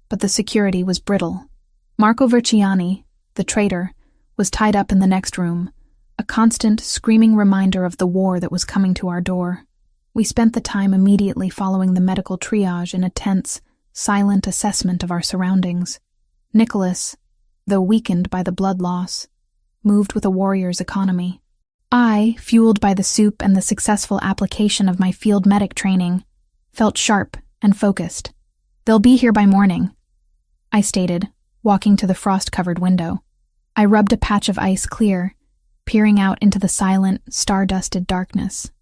but the security was brittle. Marco Verciani, the traitor, was tied up in the next room, a constant, screaming reminder of the war that was coming to our door. We spent the time immediately following the medical triage in a tense, silent assessment of our surroundings. Nicholas, though weakened by the blood loss, moved with a warrior's economy. I, fueled by the soup and the successful application of my field medic training, felt sharp and focused. "They'll be here by morning," I stated, walking to the frost-covered window. I rubbed a patch of ice clear, peering out into the silent, star-dusted darkness.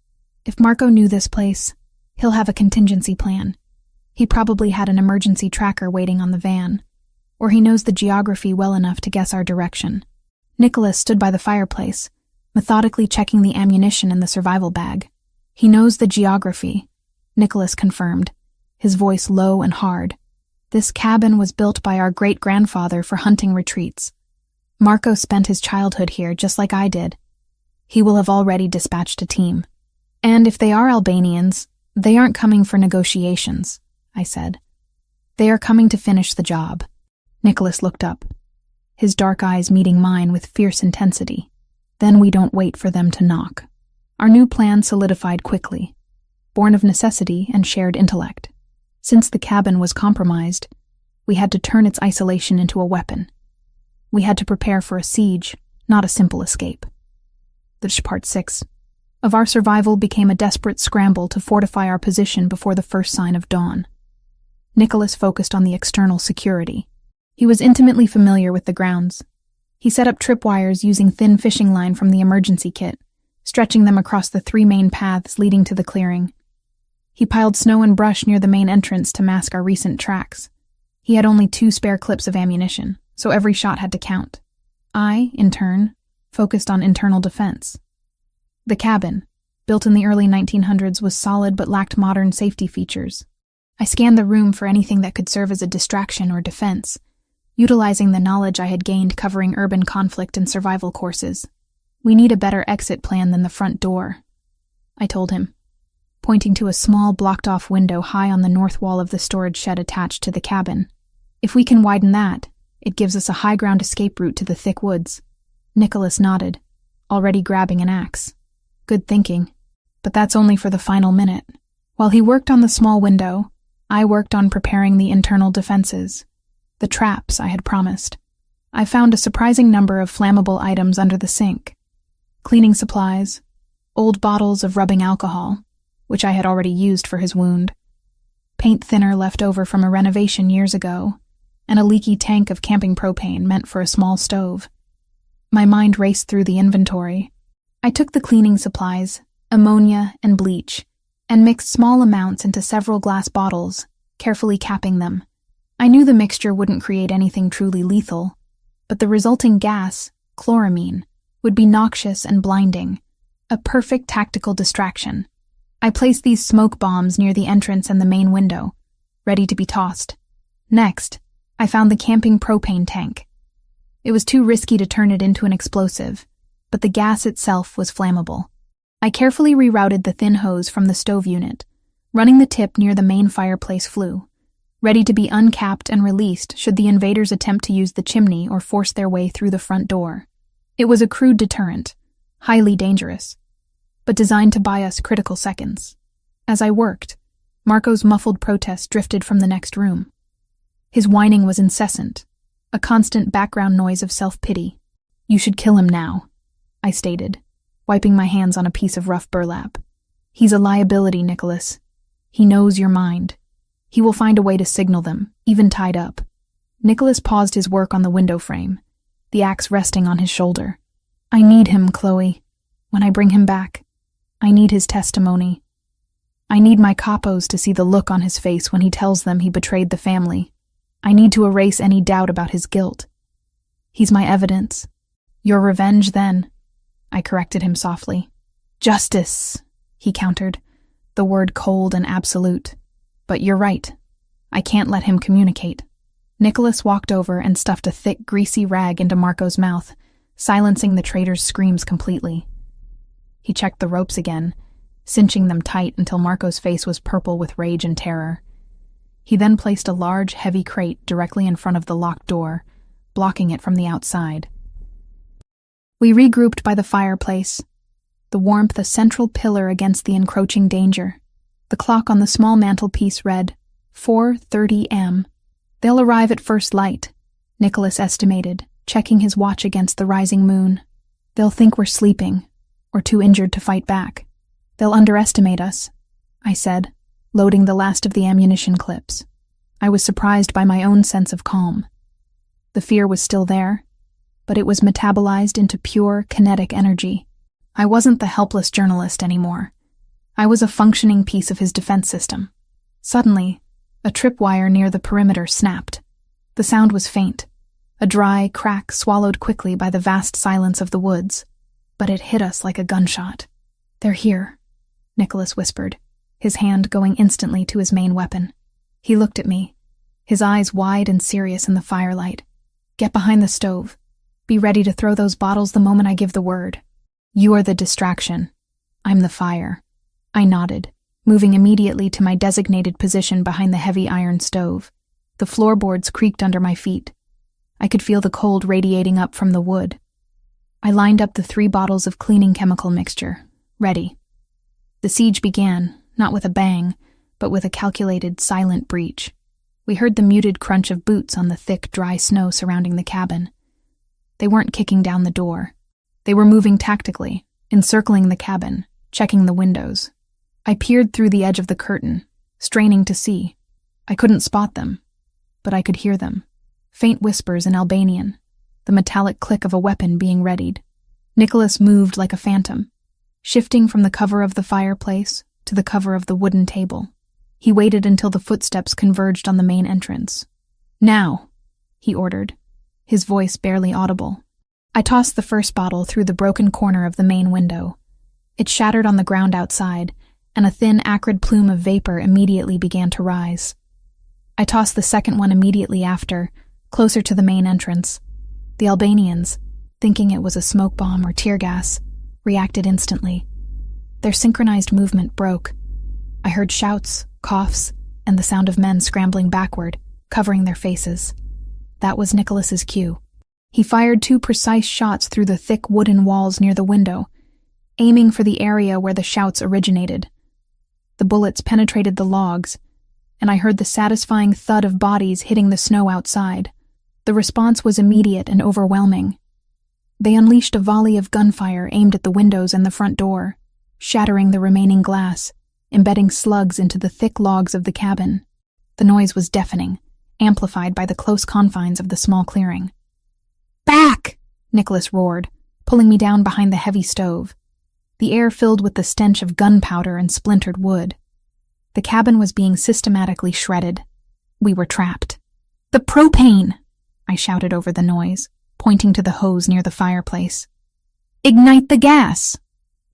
If Marco knew this place, he'll have a contingency plan. He probably had an emergency tracker waiting on the van, or he knows the geography well enough to guess our direction. Nicholas stood by the fireplace, methodically checking the ammunition in the survival bag. "He knows the geography," Nicholas confirmed, his voice low and hard. "This cabin was built by our great-grandfather for hunting retreats. Marco spent his childhood here just like I did. He will have already dispatched a team. And if they are Albanians, they aren't coming for negotiations," I said. "They are coming to finish the job." Nicholas looked up, his dark eyes meeting mine with fierce intensity. "Then we don't wait for them to knock." Our new plan solidified quickly, born of necessity and shared intellect. Since the cabin was compromised, we had to turn its isolation into a weapon. We had to prepare for a siege, not a simple escape. Part 6 of our survival became a desperate scramble to fortify our position before the first sign of dawn. Nicholas focused on the external security. He was intimately familiar with the grounds. He set up tripwires using thin fishing line from the emergency kit, stretching them across the 3 main paths leading to the clearing. He piled snow and brush near the main entrance to mask our recent tracks. He had only 2 spare clips of ammunition, so every shot had to count. I, in turn, focused on internal defense. The cabin, built in the early 1900s, was solid but lacked modern safety features. I scanned the room for anything that could serve as a distraction or defense, utilizing the knowledge I had gained covering urban conflict and survival courses. "We need a better exit plan than the front door," I told him, pointing to a small blocked-off window high on the north wall of the storage shed attached to the cabin. "If we can widen that, it gives us a high-ground escape route to the thick woods." Nicholas nodded, already grabbing an axe. "Good thinking. But that's only for the final minute." While he worked on the small window, I worked on preparing the internal defenses, the traps I had promised. I found a surprising number of flammable items under the sink. Cleaning supplies, old bottles of rubbing alcohol, which I had already used for his wound, paint thinner left over from a renovation years ago, and a leaky tank of camping propane meant for a small stove. My mind raced through the inventory. I took the cleaning supplies, ammonia and bleach, and mixed small amounts into several glass bottles, carefully capping them. I knew the mixture wouldn't create anything truly lethal, but the resulting gas, chloramine, would be noxious and blinding, a perfect tactical distraction. I placed these smoke bombs near the entrance and the main window, ready to be tossed. Next, I found the camping propane tank. It was too risky to turn it into an explosive, but the gas itself was flammable. I carefully rerouted the thin hose from the stove unit, running the tip near the main fireplace flue, ready to be uncapped and released should the invaders attempt to use the chimney or force their way through the front door. It was a crude deterrent, highly dangerous, but designed to buy us critical seconds. As I worked, Marco's muffled protest drifted from the next room. His whining was incessant, a constant background noise of self-pity. "You should kill him now," I stated, wiping my hands on a piece of rough burlap. "He's a liability, Nicholas. He knows your mind. He will find a way to signal them, even tied up." Nicholas paused his work on the window frame, the axe resting on his shoulder. "I need him, Chloe. When I bring him back, I need his testimony. I need my capos to see the look on his face when he tells them he betrayed the family. I need to erase any doubt about his guilt. He's my evidence." "Your revenge, then," I corrected him softly. "Justice," he countered, the word cold and absolute. "But you're right. I can't let him communicate." Nicholas walked over and stuffed a thick, greasy rag into Marco's mouth, silencing the traitor's screams completely. He checked the ropes again, cinching them tight until Marco's face was purple with rage and terror. He then placed a large, heavy crate directly in front of the locked door, blocking it from the outside. We regrouped by the fireplace, the warmth a central pillar against the encroaching danger. The clock on the small mantelpiece read 4:30 am. "They'll arrive at first light," Nicholas estimated, checking his watch against the rising moon. "They'll think we're sleeping, or too injured to fight back. They'll underestimate us," I said, loading the last of the ammunition clips. I was surprised by my own sense of calm. The fear was still there, but it was metabolized into pure, kinetic energy. I wasn't the helpless journalist anymore. I was a functioning piece of his defense system. Suddenly, a tripwire near the perimeter snapped. The sound was faint, a dry crack swallowed quickly by the vast silence of the woods, but it hit us like a gunshot. "They're here," Nicholas whispered, his hand going instantly to his main weapon. He looked at me, his eyes wide and serious in the firelight. "Get behind the stove. Be ready to throw those bottles the moment I give the word. You are the distraction. I'm the fire." I nodded, moving immediately to my designated position behind the heavy iron stove. The floorboards creaked under my feet. I could feel the cold radiating up from the wood. I lined up the 3 bottles of cleaning chemical mixture, ready. The siege began, not with a bang, but with a calculated, silent breach. We heard the muted crunch of boots on the thick, dry snow surrounding the cabin. They weren't kicking down the door. They were moving tactically, encircling the cabin, checking the windows. I peered through the edge of the curtain, straining to see. I couldn't spot them, but I could hear them. Faint whispers in Albanian, the metallic click of a weapon being readied. Nicholas moved like a phantom, shifting from the cover of the fireplace to the cover of the wooden table. He waited until the footsteps converged on the main entrance. "Now," he ordered, his voice barely audible. I tossed the first bottle through the broken corner of the main window. It shattered on the ground outside, and a thin, acrid plume of vapor immediately began to rise. I tossed the second one immediately after, closer to the main entrance. The Albanians, thinking it was a smoke bomb or tear gas, reacted instantly. Their synchronized movement broke. I heard shouts, coughs, and the sound of men scrambling backward, covering their faces. That was Nicholas's cue. He fired 2 precise shots through the thick wooden walls near the window, aiming for the area where the shouts originated. The bullets penetrated the logs, and I heard the satisfying thud of bodies hitting the snow outside. The response was immediate and overwhelming. They unleashed a volley of gunfire aimed at the windows and the front door, shattering the remaining glass, embedding slugs into the thick logs of the cabin. The noise was deafening, amplified by the close confines of the small clearing. "Back!" Nicholas roared, pulling me down behind the heavy stove. The air filled with the stench of gunpowder and splintered wood. The cabin was being systematically shredded. We were trapped. "The propane!" I shouted over the noise, pointing to the hose near the fireplace. "Ignite the gas!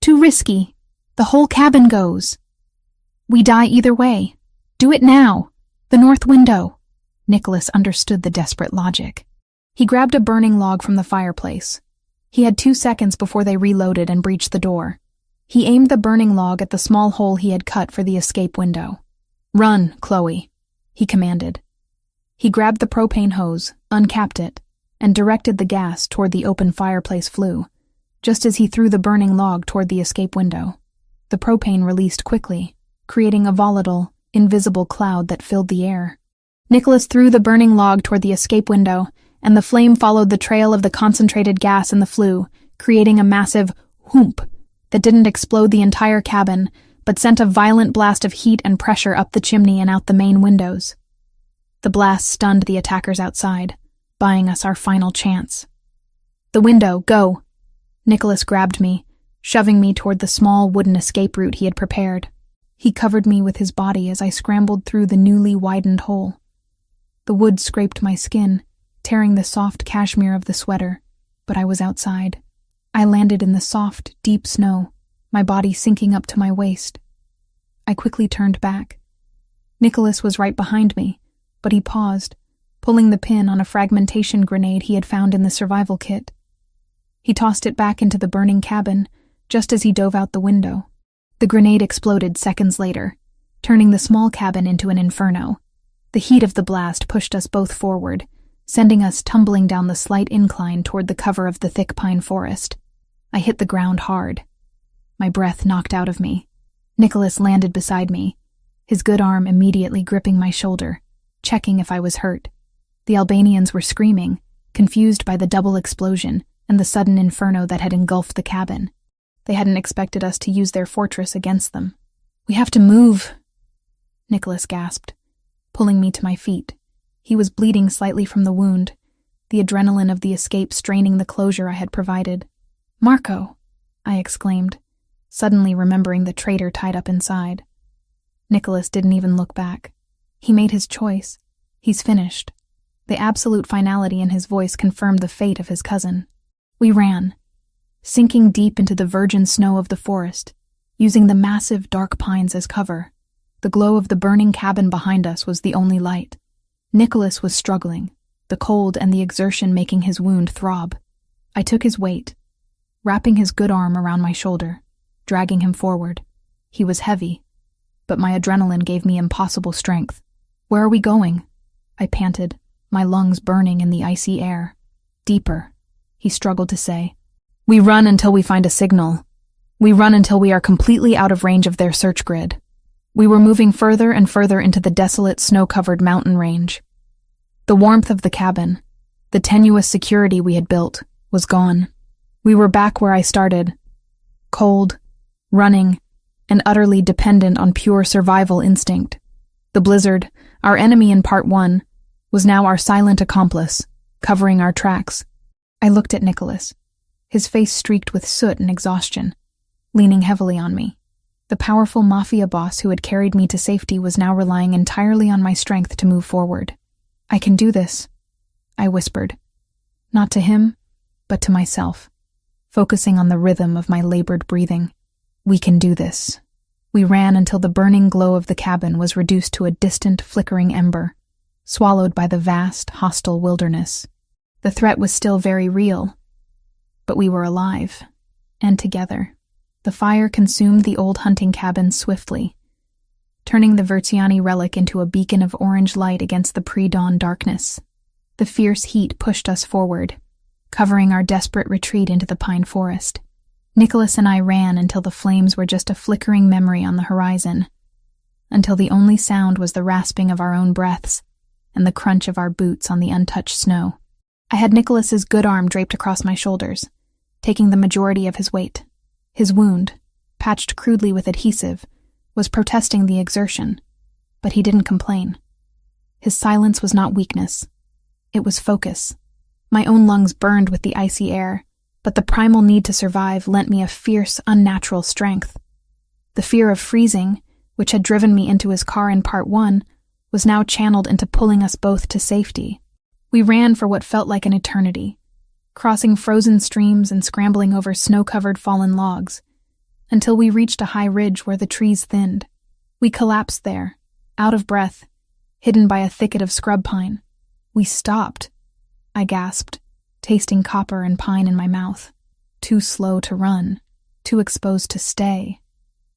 Too risky. The whole cabin goes. We die either way. Do it now. The north window." Nicholas understood the desperate logic. He grabbed a burning log from the fireplace. He had 2 seconds before they reloaded and breached the door. He aimed the burning log at the small hole he had cut for the escape window. "Run, Chloe," he commanded. He grabbed the propane hose, uncapped it, and directed the gas toward the open fireplace flue, just as he threw the burning log toward the escape window. The propane released quickly, creating a volatile, invisible cloud that filled the air. Nicholas threw the burning log toward the escape window, and the flame followed the trail of the concentrated gas in the flue, creating a massive whoomp that didn't explode the entire cabin, but sent a violent blast of heat and pressure up the chimney and out the main windows. The blast stunned the attackers outside, buying us our final chance. "The window, go!" Nicholas grabbed me, shoving me toward the small wooden escape route he had prepared. He covered me with his body as I scrambled through the newly widened hole. The wood scraped my skin, tearing the soft cashmere of the sweater, but I was outside. I landed in the soft, deep snow, my body sinking up to my waist. I quickly turned back. Nicholas was right behind me, but he paused, pulling the pin on a fragmentation grenade he had found in the survival kit. He tossed it back into the burning cabin, just as he dove out the window. The grenade exploded seconds later, turning the small cabin into an inferno. The heat of the blast pushed us both forward, sending us tumbling down the slight incline toward the cover of the thick pine forest. I hit the ground hard, my breath knocked out of me. Nicholas landed beside me, his good arm immediately gripping my shoulder, checking if I was hurt. The Albanians were screaming, confused by the double explosion and the sudden inferno that had engulfed the cabin. They hadn't expected us to use their fortress against them. "We have to move," Nicholas gasped, pulling me to my feet. He was bleeding slightly from the wound, the adrenaline of the escape straining the closure I had provided. "Marco," I exclaimed, suddenly remembering the traitor tied up inside. Nicholas didn't even look back. He made his choice. He's finished. The absolute finality in his voice confirmed the fate of his cousin. We ran, sinking deep into the virgin snow of the forest, using the massive dark pines as cover. The glow of the burning cabin behind us was the only light. Nicholas was struggling, the cold and the exertion making his wound throb. I took his weight, wrapping his good arm around my shoulder, dragging him forward. He was heavy, but my adrenaline gave me impossible strength. "Where are we going?" I panted, my lungs burning in the icy air. "Deeper," he struggled to say. "We run until we find a signal. We run until we are completely out of range of their search grid." We were moving further and further into the desolate, snow-covered mountain range. The warmth of the cabin, the tenuous security we had built, was gone. We were back where I started, cold, running, and utterly dependent on pure survival instinct. The blizzard, our enemy in Part 1, was now our silent accomplice, covering our tracks. I looked at Nicholas, his face streaked with soot and exhaustion, leaning heavily on me. The powerful MAFIA boss who had carried me to safety was now relying entirely on my strength to move forward. "I can do this," I whispered. Not to him, but to myself, focusing on the rhythm of my labored breathing. "We can do this." We ran until the burning glow of the cabin was reduced to a distant, flickering ember, swallowed by the vast, hostile wilderness. The threat was still very real, but we were alive, and together. The fire consumed the old hunting cabin swiftly, turning the Verziani relic into a beacon of orange light against the pre-dawn darkness. The fierce heat pushed us forward, covering our desperate retreat into the pine forest. Nicholas and I ran until the flames were just a flickering memory on the horizon, until the only sound was the rasping of our own breaths and the crunch of our boots on the untouched snow. I had Nicholas's good arm draped across my shoulders, taking the majority of his weight. His wound, patched crudely with adhesive, was protesting the exertion, but he didn't complain. His silence was not weakness. It was focus. My own lungs burned with the icy air, but the primal need to survive lent me a fierce, unnatural strength. The fear of freezing, which had driven me into his car in Part 1, was now channeled into pulling us both to safety. We ran for what felt like an eternity, crossing frozen streams and scrambling over snow-covered fallen logs, until we reached a high ridge where the trees thinned. We collapsed there, out of breath, hidden by a thicket of scrub pine. "We stopped," I gasped, tasting copper and pine in my mouth. "Too slow to run, too exposed to stay,"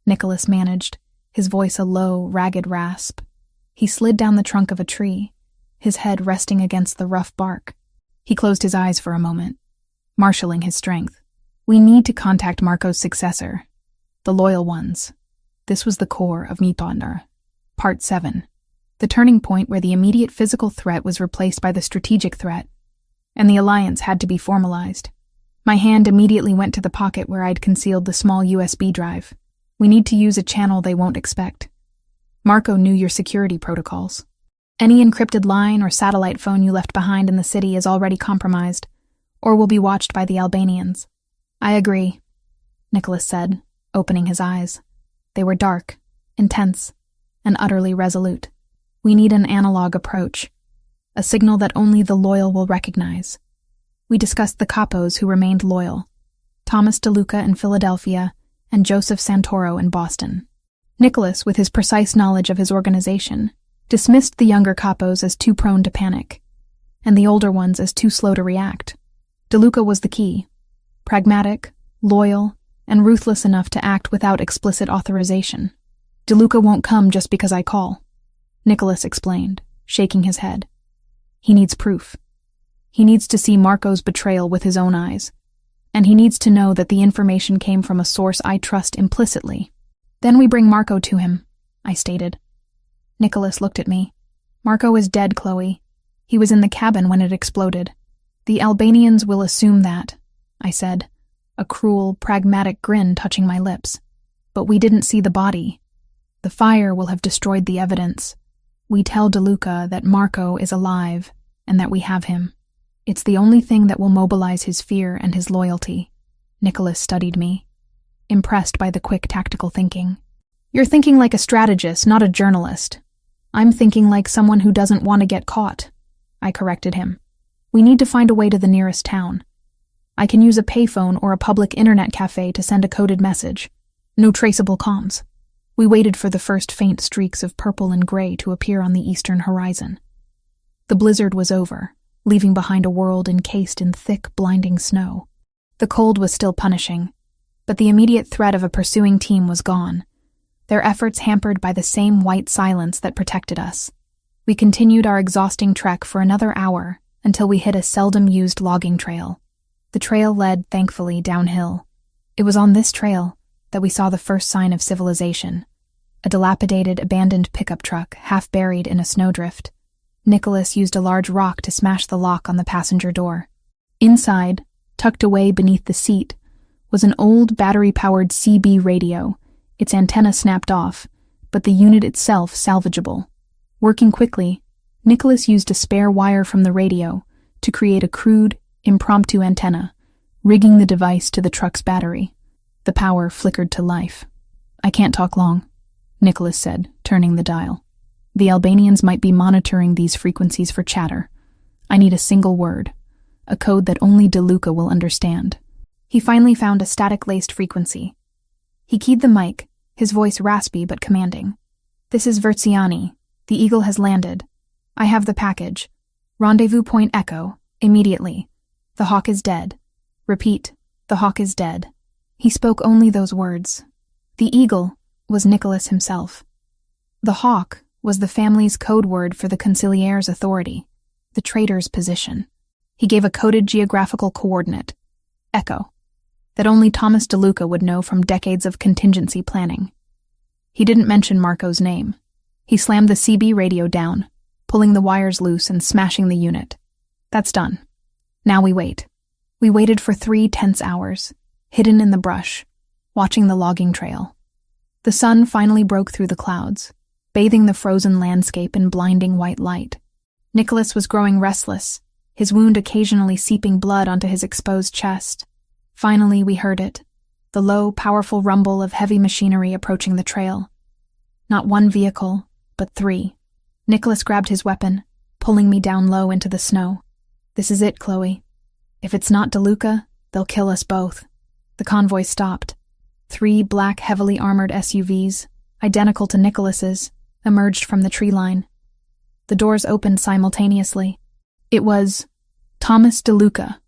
Nicholas managed, his voice a low, ragged rasp. He slid down the trunk of a tree, his head resting against the rough bark. He closed his eyes for a moment, marshalling his strength. "We need to contact Marco's successor, the loyal ones." This was the core of Mjolnir. Part 7. The turning point where the immediate physical threat was replaced by the strategic threat, and the alliance had to be formalized. My hand immediately went to the pocket where I'd concealed the small USB drive. "We need to use a channel they won't expect. Marco knew your security protocols. Any encrypted line or satellite phone you left behind in the city is already compromised, or will be watched by the Albanians." "I agree," Nicholas said, opening his eyes. They were dark, intense, and utterly resolute. "We need an analog approach, a signal that only the loyal will recognize." We discussed the capos who remained loyal, Thomas DeLuca in Philadelphia and Joseph Santoro in Boston. Nicholas, with his precise knowledge of his organization, dismissed the younger capos as too prone to panic, and the older ones as too slow to react. DeLuca was the key. Pragmatic, loyal, and ruthless enough to act without explicit authorization. DeLuca won't come just because I call, Nicholas explained, shaking his head. He needs proof. He needs to see Marco's betrayal with his own eyes, and he needs to know that the information came from a source I trust implicitly. Then we bring Marco to him, I stated. Nicholas looked at me. Marco is dead, Chloe. He was in the cabin when it exploded. The Albanians will assume that, I said, a cruel, pragmatic grin touching my lips. But we didn't see the body. The fire will have destroyed the evidence. We tell DeLuca that Marco is alive and that we have him. It's the only thing that will mobilize his fear and his loyalty. Nicholas studied me, impressed by the quick tactical thinking. You're thinking like a strategist, not a journalist. I'm thinking like someone who doesn't want to get caught, I corrected him. We need to find a way to the nearest town. I can use a payphone or a public internet cafe to send a coded message. No traceable comms. We waited for the first faint streaks of purple and gray to appear on the eastern horizon. The blizzard was over, leaving behind a world encased in thick, blinding snow. The cold was still punishing, but the immediate threat of a pursuing team was gone, their efforts hampered by the same white silence that protected us. We continued our exhausting trek for another hour until we hit a seldom-used logging trail. The trail led, thankfully, downhill. It was on this trail that we saw the first sign of civilization, a dilapidated, abandoned pickup truck half buried in a snowdrift. Nicholas used a large rock to smash the lock on the passenger door. Inside, tucked away beneath the seat, was an old battery-powered CB radio, its antenna snapped off, but the unit itself salvageable. Working quickly, Nicholas used a spare wire from the radio to create a crude, impromptu antenna, rigging the device to the truck's battery. The power flickered to life. I can't talk long, Nicholas said, turning the dial. The Albanians might be monitoring these frequencies for chatter. I need a single word, a code that only DeLuca will understand. He finally found a static-laced frequency. He keyed the mic, his voice raspy but commanding. This is Verziani. The Eagle has landed. I have the package. Rendezvous point Echo, immediately. The Hawk is dead. Repeat, the Hawk is dead. He spoke only those words. The Eagle was Nicholas himself. The Hawk was the family's code word for the Consigliere's authority, the traitor's position. He gave a coded geographical coordinate, Echo, that only Thomas DeLuca would know from decades of contingency planning. He didn't mention Marco's name. He slammed the CB radio down, pulling the wires loose and smashing the unit. That's done. Now we wait. We waited for 3 tense hours, hidden in the brush, watching the logging trail. The sun finally broke through the clouds, bathing the frozen landscape in blinding white light. Nicholas was growing restless, his wound occasionally seeping blood onto his exposed chest. Finally, we heard it, the low, powerful rumble of heavy machinery approaching the trail. Not one vehicle, but 3. Nicholas grabbed his weapon, pulling me down low into the snow. This is it, Chloe. If it's not DeLuca, they'll kill us both. The convoy stopped. 3 black, heavily armored SUVs, identical to Nicholas's, emerged from the tree line. The doors opened simultaneously. It was Thomas DeLuca,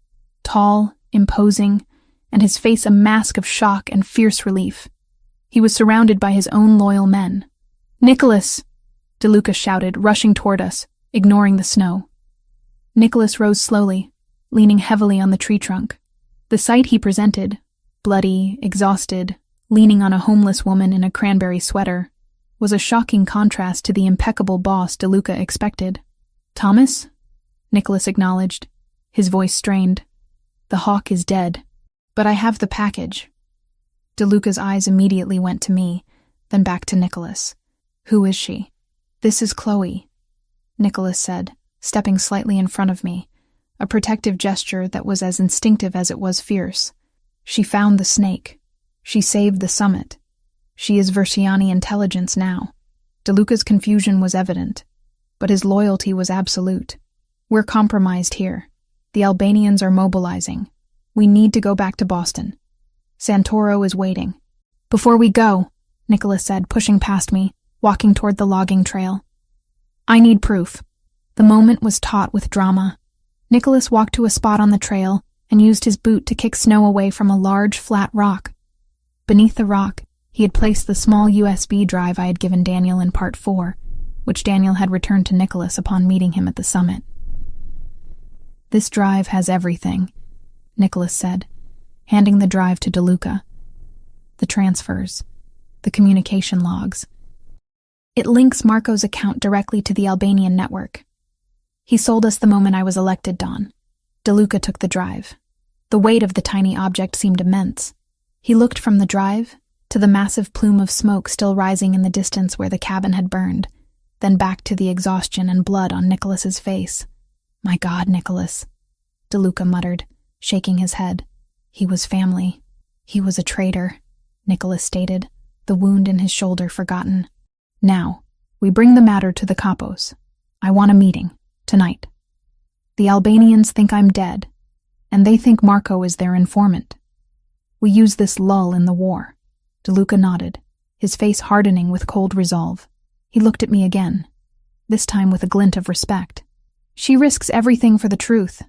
tall, imposing, and his face a mask of shock and fierce relief. He was surrounded by his own loyal men. "Nicholas!" DeLuca shouted, rushing toward us, ignoring the snow. Nicholas rose slowly, leaning heavily on the tree trunk. The sight he presented, bloody, exhausted, leaning on a homeless woman in a cranberry sweater, was a shocking contrast to the impeccable boss DeLuca expected. "Thomas?" Nicholas acknowledged, his voice strained. "The Hawk is dead, but I have the package." DeLuca's eyes immediately went to me, then back to Nicholas. "Who is she?" "This is Chloe," Nicholas said, stepping slightly in front of me, a protective gesture that was as instinctive as it was fierce. "She found the snake. She saved the summit. She is Versiani intelligence now." DeLuca's confusion was evident, but his loyalty was absolute. "We're compromised here. The Albanians are mobilizing. We need to go back to Boston. Santoro is waiting." "Before we go," Nicholas said, pushing past me, walking toward the logging trail. "I need proof." The moment was taut with drama. Nicholas walked to a spot on the trail and used his boot to kick snow away from a large, flat rock. Beneath the rock, he had placed the small USB drive I had given Daniel in Part 4, which Daniel had returned to Nicholas upon meeting him at the summit. "This drive has everything," Nicholas said, handing the drive to DeLuca. "The transfers, the communication logs. It links Marco's account directly to the Albanian network. He sold us the moment I was elected Don." DeLuca took the drive. The weight of the tiny object seemed immense. He looked from the drive to the massive plume of smoke still rising in the distance where the cabin had burned, then back to the exhaustion and blood on Nicholas's face. "My God, Nicholas," DeLuca muttered, shaking his head. "He was family. He was a traitor," Nicholas stated, the wound in his shoulder forgotten. "Now, we bring the matter to the capos. I want a meeting, tonight. The Albanians think I'm dead, and they think Marco is their informant. We use this lull in the war." DeLuca nodded, his face hardening with cold resolve. He looked at me again, this time with a glint of respect. "She risks everything for the truth.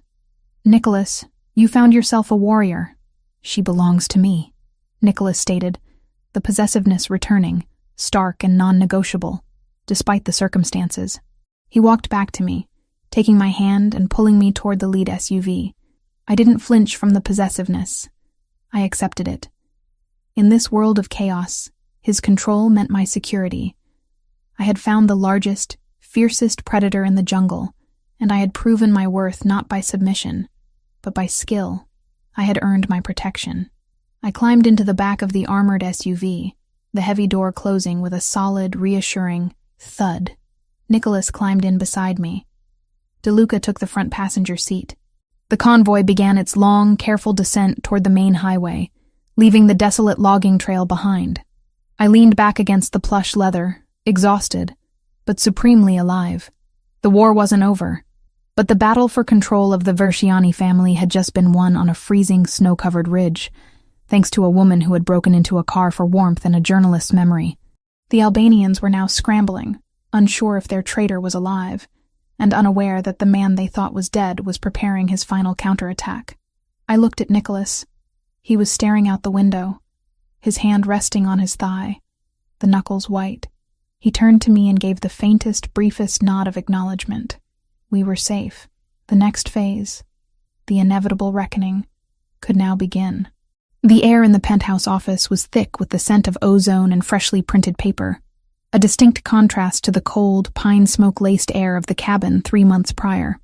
Nicholas, you found yourself a warrior. She belongs to me," Nicholas stated, the possessiveness returning, stark and non-negotiable, despite the circumstances. He walked back to me, taking my hand and pulling me toward the lead SUV. I didn't flinch from the possessiveness. I accepted it. In this world of chaos, his control meant my security. I had found the largest, fiercest predator in the jungle, and I had proven my worth not by submission, but by skill. I had earned my protection. I climbed into the back of the armored SUV, the heavy door closing with a solid, reassuring thud. Nicholas climbed in beside me. DeLuca took the front passenger seat. The convoy began its long, careful descent toward the main highway, leaving the desolate logging trail behind. I leaned back against the plush leather, exhausted, but supremely alive. The war wasn't over, but the battle for control of the Versiani family had just been won on a freezing, snow-covered ridge, thanks to a woman who had broken into a car for warmth and a journalist's memory. The Albanians were now scrambling, unsure if their traitor was alive, and unaware that the man they thought was dead was preparing his final counterattack. I looked at Nicholas. He was staring out the window, his hand resting on his thigh, the knuckles white. He turned to me and gave the faintest, briefest nod of acknowledgement. We were safe. The next phase, the inevitable reckoning, could now begin. The air in the penthouse office was thick with the scent of ozone and freshly printed paper, a distinct contrast to the cold, pine-smoke-laced air of the cabin 3 months prior.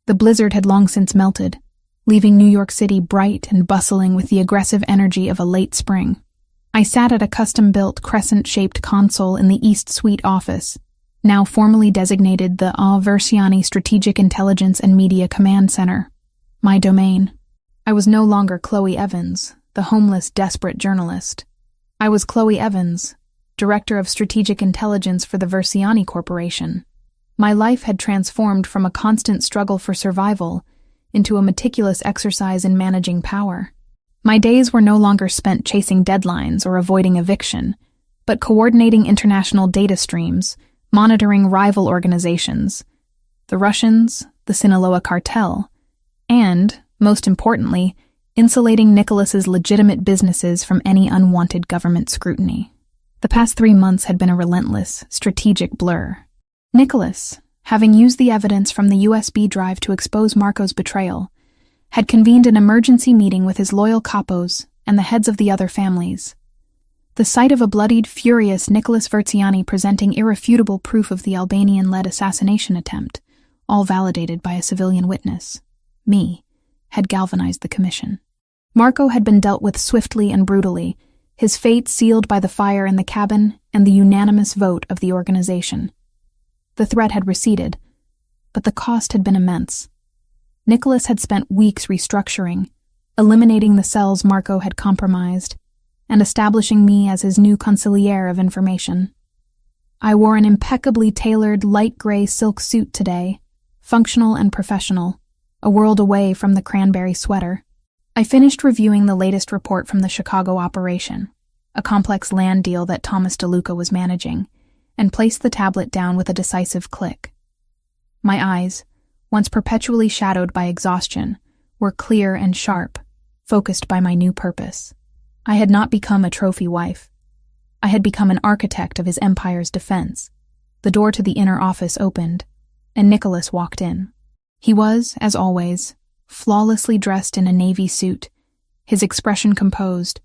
The blizzard had long since melted, leaving New York City bright and bustling with the aggressive energy of a late spring. I sat at a custom-built, crescent-shaped console in the East Suite office, now formally designated the Versiani Strategic Intelligence and Media Command Center, my domain. I was no longer Chloe Evans, the homeless, desperate journalist. I was Chloe Evans, Director of Strategic Intelligence for the Versiani Corporation. My life had transformed from a constant struggle for survival into a meticulous exercise in managing power. My days were no longer spent chasing deadlines or avoiding eviction, but coordinating international data streams, monitoring rival organizations, the Russians, the Sinaloa cartel, and, most importantly, insulating Nicholas's legitimate businesses from any unwanted government scrutiny. The past 3 months had been a relentless, strategic blur. Nicholas, having used the evidence from the USB drive to expose Marco's betrayal, had convened an emergency meeting with his loyal capos and the heads of the other families. The sight of a bloodied, furious Nicholas Versiani presenting irrefutable proof of the Albanian-led assassination attempt, all validated by a civilian witness, me, had galvanized the commission. Marco had been dealt with swiftly and brutally, his fate sealed by the fire in the cabin and the unanimous vote of the organization. The threat had receded, but the cost had been immense. Nicholas had spent weeks restructuring, eliminating the cells Marco had compromised, and establishing me as his new consigliere of information. I wore an impeccably tailored light gray silk suit today, functional and professional, a world away from the cranberry sweater. I finished reviewing the latest report from the Chicago operation, a complex land deal that Thomas DeLuca was managing, and placed the tablet down with a decisive click. My eyes, once perpetually shadowed by exhaustion, were clear and sharp, focused by my new purpose. I had not become a trophy wife. I had become an architect of his empire's defense. The door to the inner office opened, and Nicholas walked in. He was, as always, flawlessly dressed in a navy suit, his expression composed,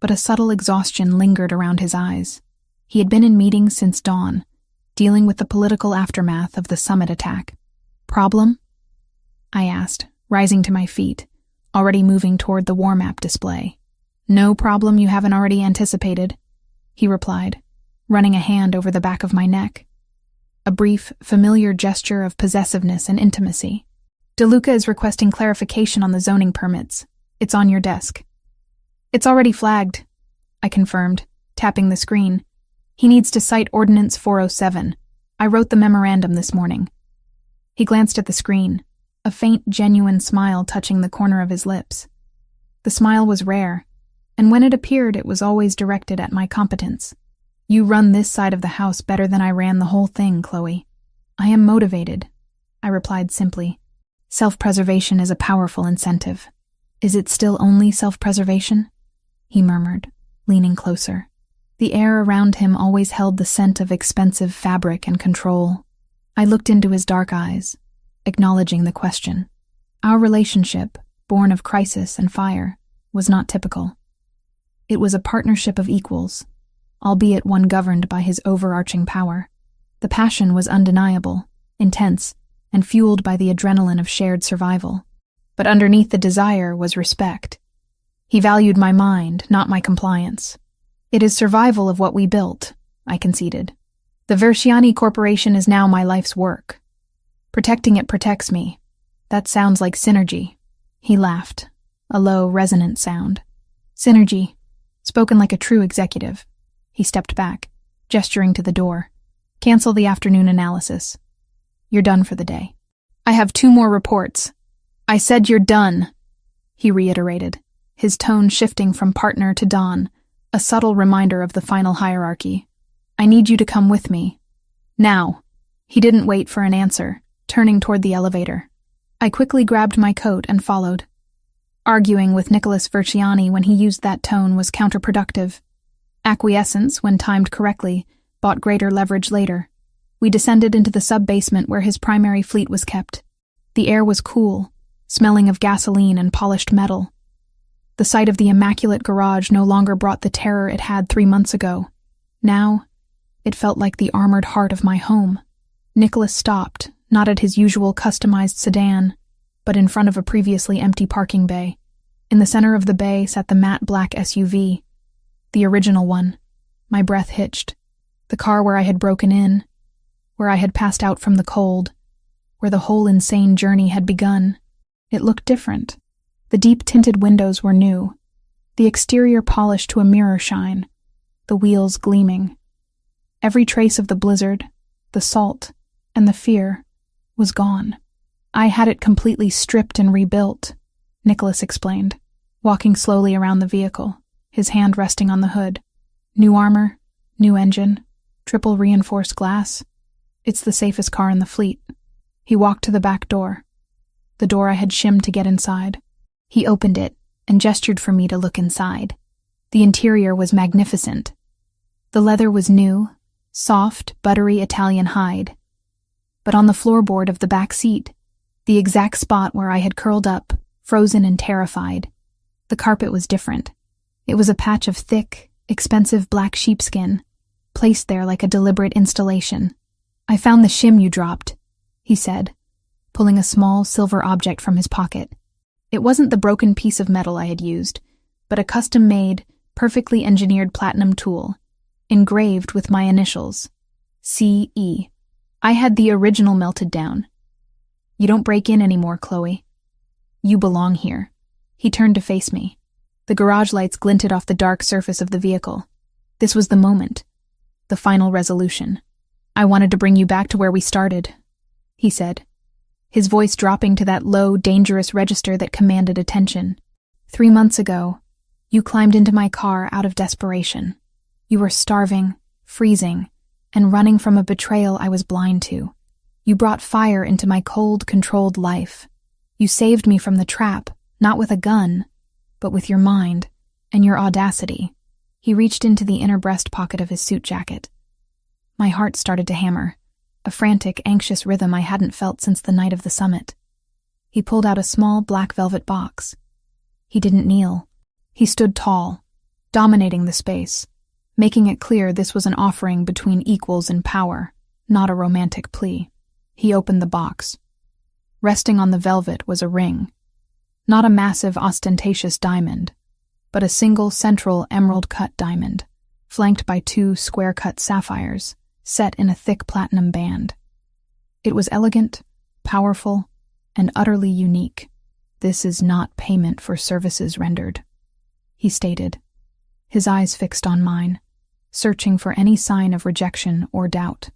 but a subtle exhaustion lingered around his eyes. He had been in meetings since dawn, dealing with the political aftermath of the summit attack. "Problem?" I asked, rising to my feet, already moving toward the war map display. "No problem you haven't already anticipated," he replied, running a hand over the back of my neck. A brief, familiar gesture of possessiveness and intimacy. "DeLuca is requesting clarification on the zoning permits. It's on your desk." "It's already flagged," I confirmed, tapping the screen. "He needs to cite Ordinance 407. I wrote the memorandum this morning." He glanced at the screen, a faint, genuine smile touching the corner of his lips. The smile was rare, and when it appeared, it was always directed at my competence. "You run this side of the house better than I ran the whole thing, Chloe." "I am motivated," I replied simply. "Self-preservation is a powerful incentive." "Is it still only self-preservation?" he murmured, leaning closer. The air around him always held the scent of expensive fabric and control. I looked into his dark eyes, acknowledging the question. Our relationship, born of crisis and fire, was not typical. It was a partnership of equals, albeit one governed by his overarching power. The passion was undeniable, intense, and fueled by the adrenaline of shared survival. But underneath the desire was respect. He valued my mind, not my compliance. "It is survival of what we built," I conceded. "The Versiani Corporation is now my life's work. Protecting it protects me. That sounds like synergy." He laughed, a low, resonant sound. "Synergy, spoken like a true executive." He stepped back, gesturing to the door. "Cancel the afternoon analysis. You're done for the day." "I have 2 more reports." "I said you're done," he reiterated, his tone shifting from partner to Don, a subtle reminder of the final hierarchy. "I need you to come with me. Now." He didn't wait for an answer, turning toward the elevator. I quickly grabbed my coat and followed. Arguing with Nicholas Versiani when he used that tone was counterproductive. Acquiescence, when timed correctly, bought greater leverage later. We descended into the sub-basement where his primary fleet was kept. The air was cool, smelling of gasoline and polished metal. The sight of the immaculate garage no longer brought the terror it had 3 months ago. Now, it felt like the armored heart of my home. Nicholas stopped, not at his usual customized sedan, but in front of a previously empty parking bay. In the center of the bay sat the matte black SUV. The original one. My breath hitched. The car where I had broken in, where I had passed out from the cold, where the whole insane journey had begun. It looked different. The deep-tinted windows were new, the exterior polished to a mirror shine, the wheels gleaming. Every trace of the blizzard, the salt, and the fear was gone. "I had it completely stripped and rebuilt," Nicholas explained, walking slowly around the vehicle, his hand resting on the hood. "New armor, new engine, triple reinforced glass. It's the safest car in the fleet." He walked to the back door, the door I had shimmed to get inside. He opened it and gestured for me to look inside. The interior was magnificent. The leather was new, soft, buttery Italian hide. But on the floorboard of the back seat, the exact spot where I had curled up, frozen and terrified, the carpet was different. It was a patch of thick, expensive black sheepskin, placed there like a deliberate installation. "I found the shim you dropped," he said, pulling a small silver object from his pocket. It wasn't the broken piece of metal I had used, but a custom-made, perfectly engineered platinum tool, engraved with my initials, C.E. I had the original melted down. "You don't break in anymore, Chloe. You belong here." He turned to face me. The garage lights glinted off the dark surface of the vehicle. This was the moment, the final resolution. "I wanted to bring you back to where we started," he said, his voice dropping to that low, dangerous register that commanded attention. 3 months ago, you climbed into my car out of desperation. You were starving, freezing, and running from a betrayal I was blind to. You brought fire into my cold, controlled life. You saved me from the trap, not with a gun, but with your mind. And your audacity. He reached into the inner breast pocket of his suit jacket. My heart started to hammer, a frantic, anxious rhythm I hadn't felt since the night of the summit. He pulled out a small black velvet box. He didn't kneel. He stood tall, dominating the space, making it clear this was an offering between equals in power, not a romantic plea. He opened the box. Resting on the velvet was a ring. Not a massive, ostentatious diamond, but a single central emerald-cut diamond, flanked by 2 square-cut sapphires, set in a thick platinum band. It was elegant, powerful, and utterly unique. "This is not payment for services rendered," he stated, his eyes fixed on mine, searching for any sign of rejection or doubt.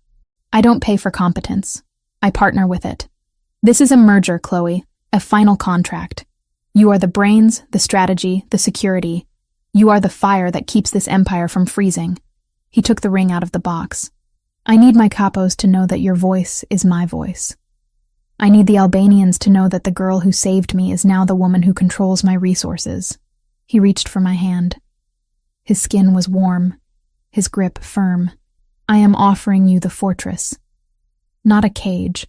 "I don't pay for competence. I partner with it. This is a merger, Chloe, a final contract. You are the brains, the strategy, the security. You are the fire that keeps this empire from freezing." He took the ring out of the box. "I need my capos to know that your voice is my voice. I need the Albanians to know that the girl who saved me is now the woman who controls my resources." He reached for my hand. His skin was warm, his grip firm. "I am offering you the fortress, not a cage.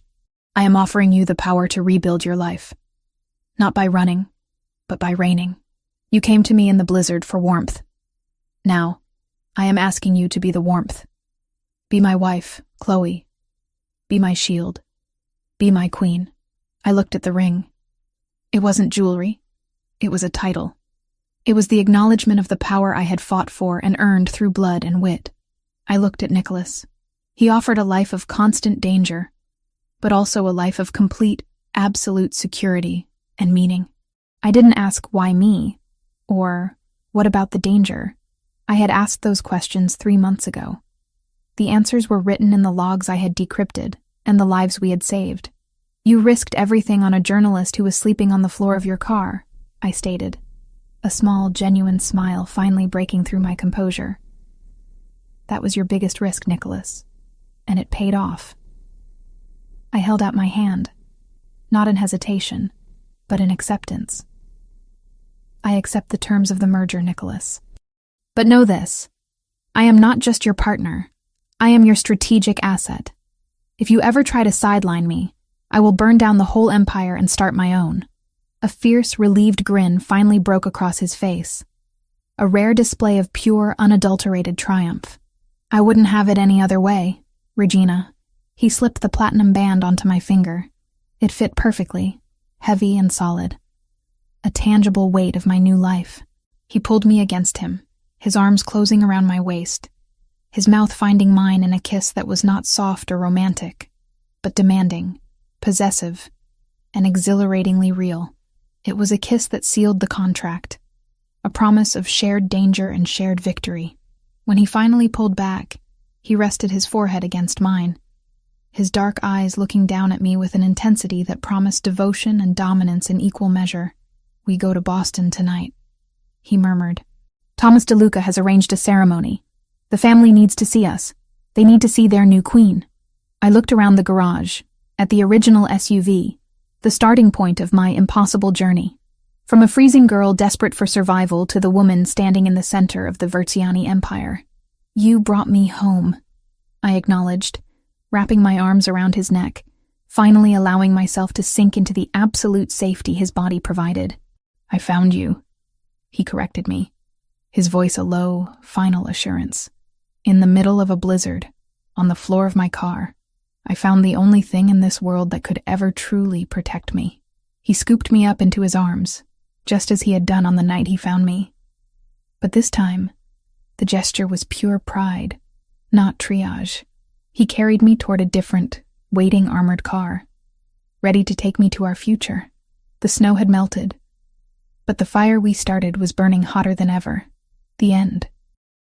I am offering you the power to rebuild your life. Not by running, but by reigning. You came to me in the blizzard for warmth. Now, I am asking you to be the warmth. Be my wife, Chloe. Be my shield. Be my queen." I looked at the ring. It wasn't jewelry. It was a title. It was the acknowledgement of the power I had fought for and earned through blood and wit. I looked at Nicholas. He offered a life of constant danger, but also a life of complete, absolute security and meaning. I didn't ask why me, or what about the danger. I had asked those questions 3 months ago. The answers were written in the logs I had decrypted and the lives we had saved. "You risked everything on a journalist who was sleeping on the floor of your car," I stated, a small, genuine smile finally breaking through my composure. "That was your biggest risk, Nicholas, and it paid off." I held out my hand, not in hesitation, but in acceptance. "I accept the terms of the merger, Nicholas. But know this, I am not just your partner. I am your strategic asset. If you ever try to sideline me, I will burn down the whole empire and start my own." A fierce, relieved grin finally broke across his face, a rare display of pure, unadulterated triumph. "I wouldn't have it any other way, Regina." He slipped the platinum band onto my finger. It fit perfectly, heavy and solid. A tangible weight of my new life. He pulled me against him, his arms closing around my waist, his mouth finding mine in a kiss that was not soft or romantic, but demanding, possessive, and exhilaratingly real. It was a kiss that sealed the contract, a promise of shared danger and shared victory. When he finally pulled back, he rested his forehead against mine, his dark eyes looking down at me with an intensity that promised devotion and dominance in equal measure. "We go to Boston tonight," he murmured. "Thomas DeLuca has arranged a ceremony. The family needs to see us. They need to see their new queen." I looked around the garage, at the original SUV, the starting point of my impossible journey. From a freezing girl desperate for survival to the woman standing in the center of the Verziani Empire. "You brought me home," I acknowledged, wrapping my arms around his neck, finally allowing myself to sink into the absolute safety his body provided. "I found you," he corrected me, his voice a low, final assurance. "In the middle of a blizzard, on the floor of my car, I found the only thing in this world that could ever truly protect me." He scooped me up into his arms, just as he had done on the night he found me. But this time, the gesture was pure pride, not triage. He carried me toward a different, waiting armored car, ready to take me to our future. The snow had melted, but the fire we started was burning hotter than ever. The end.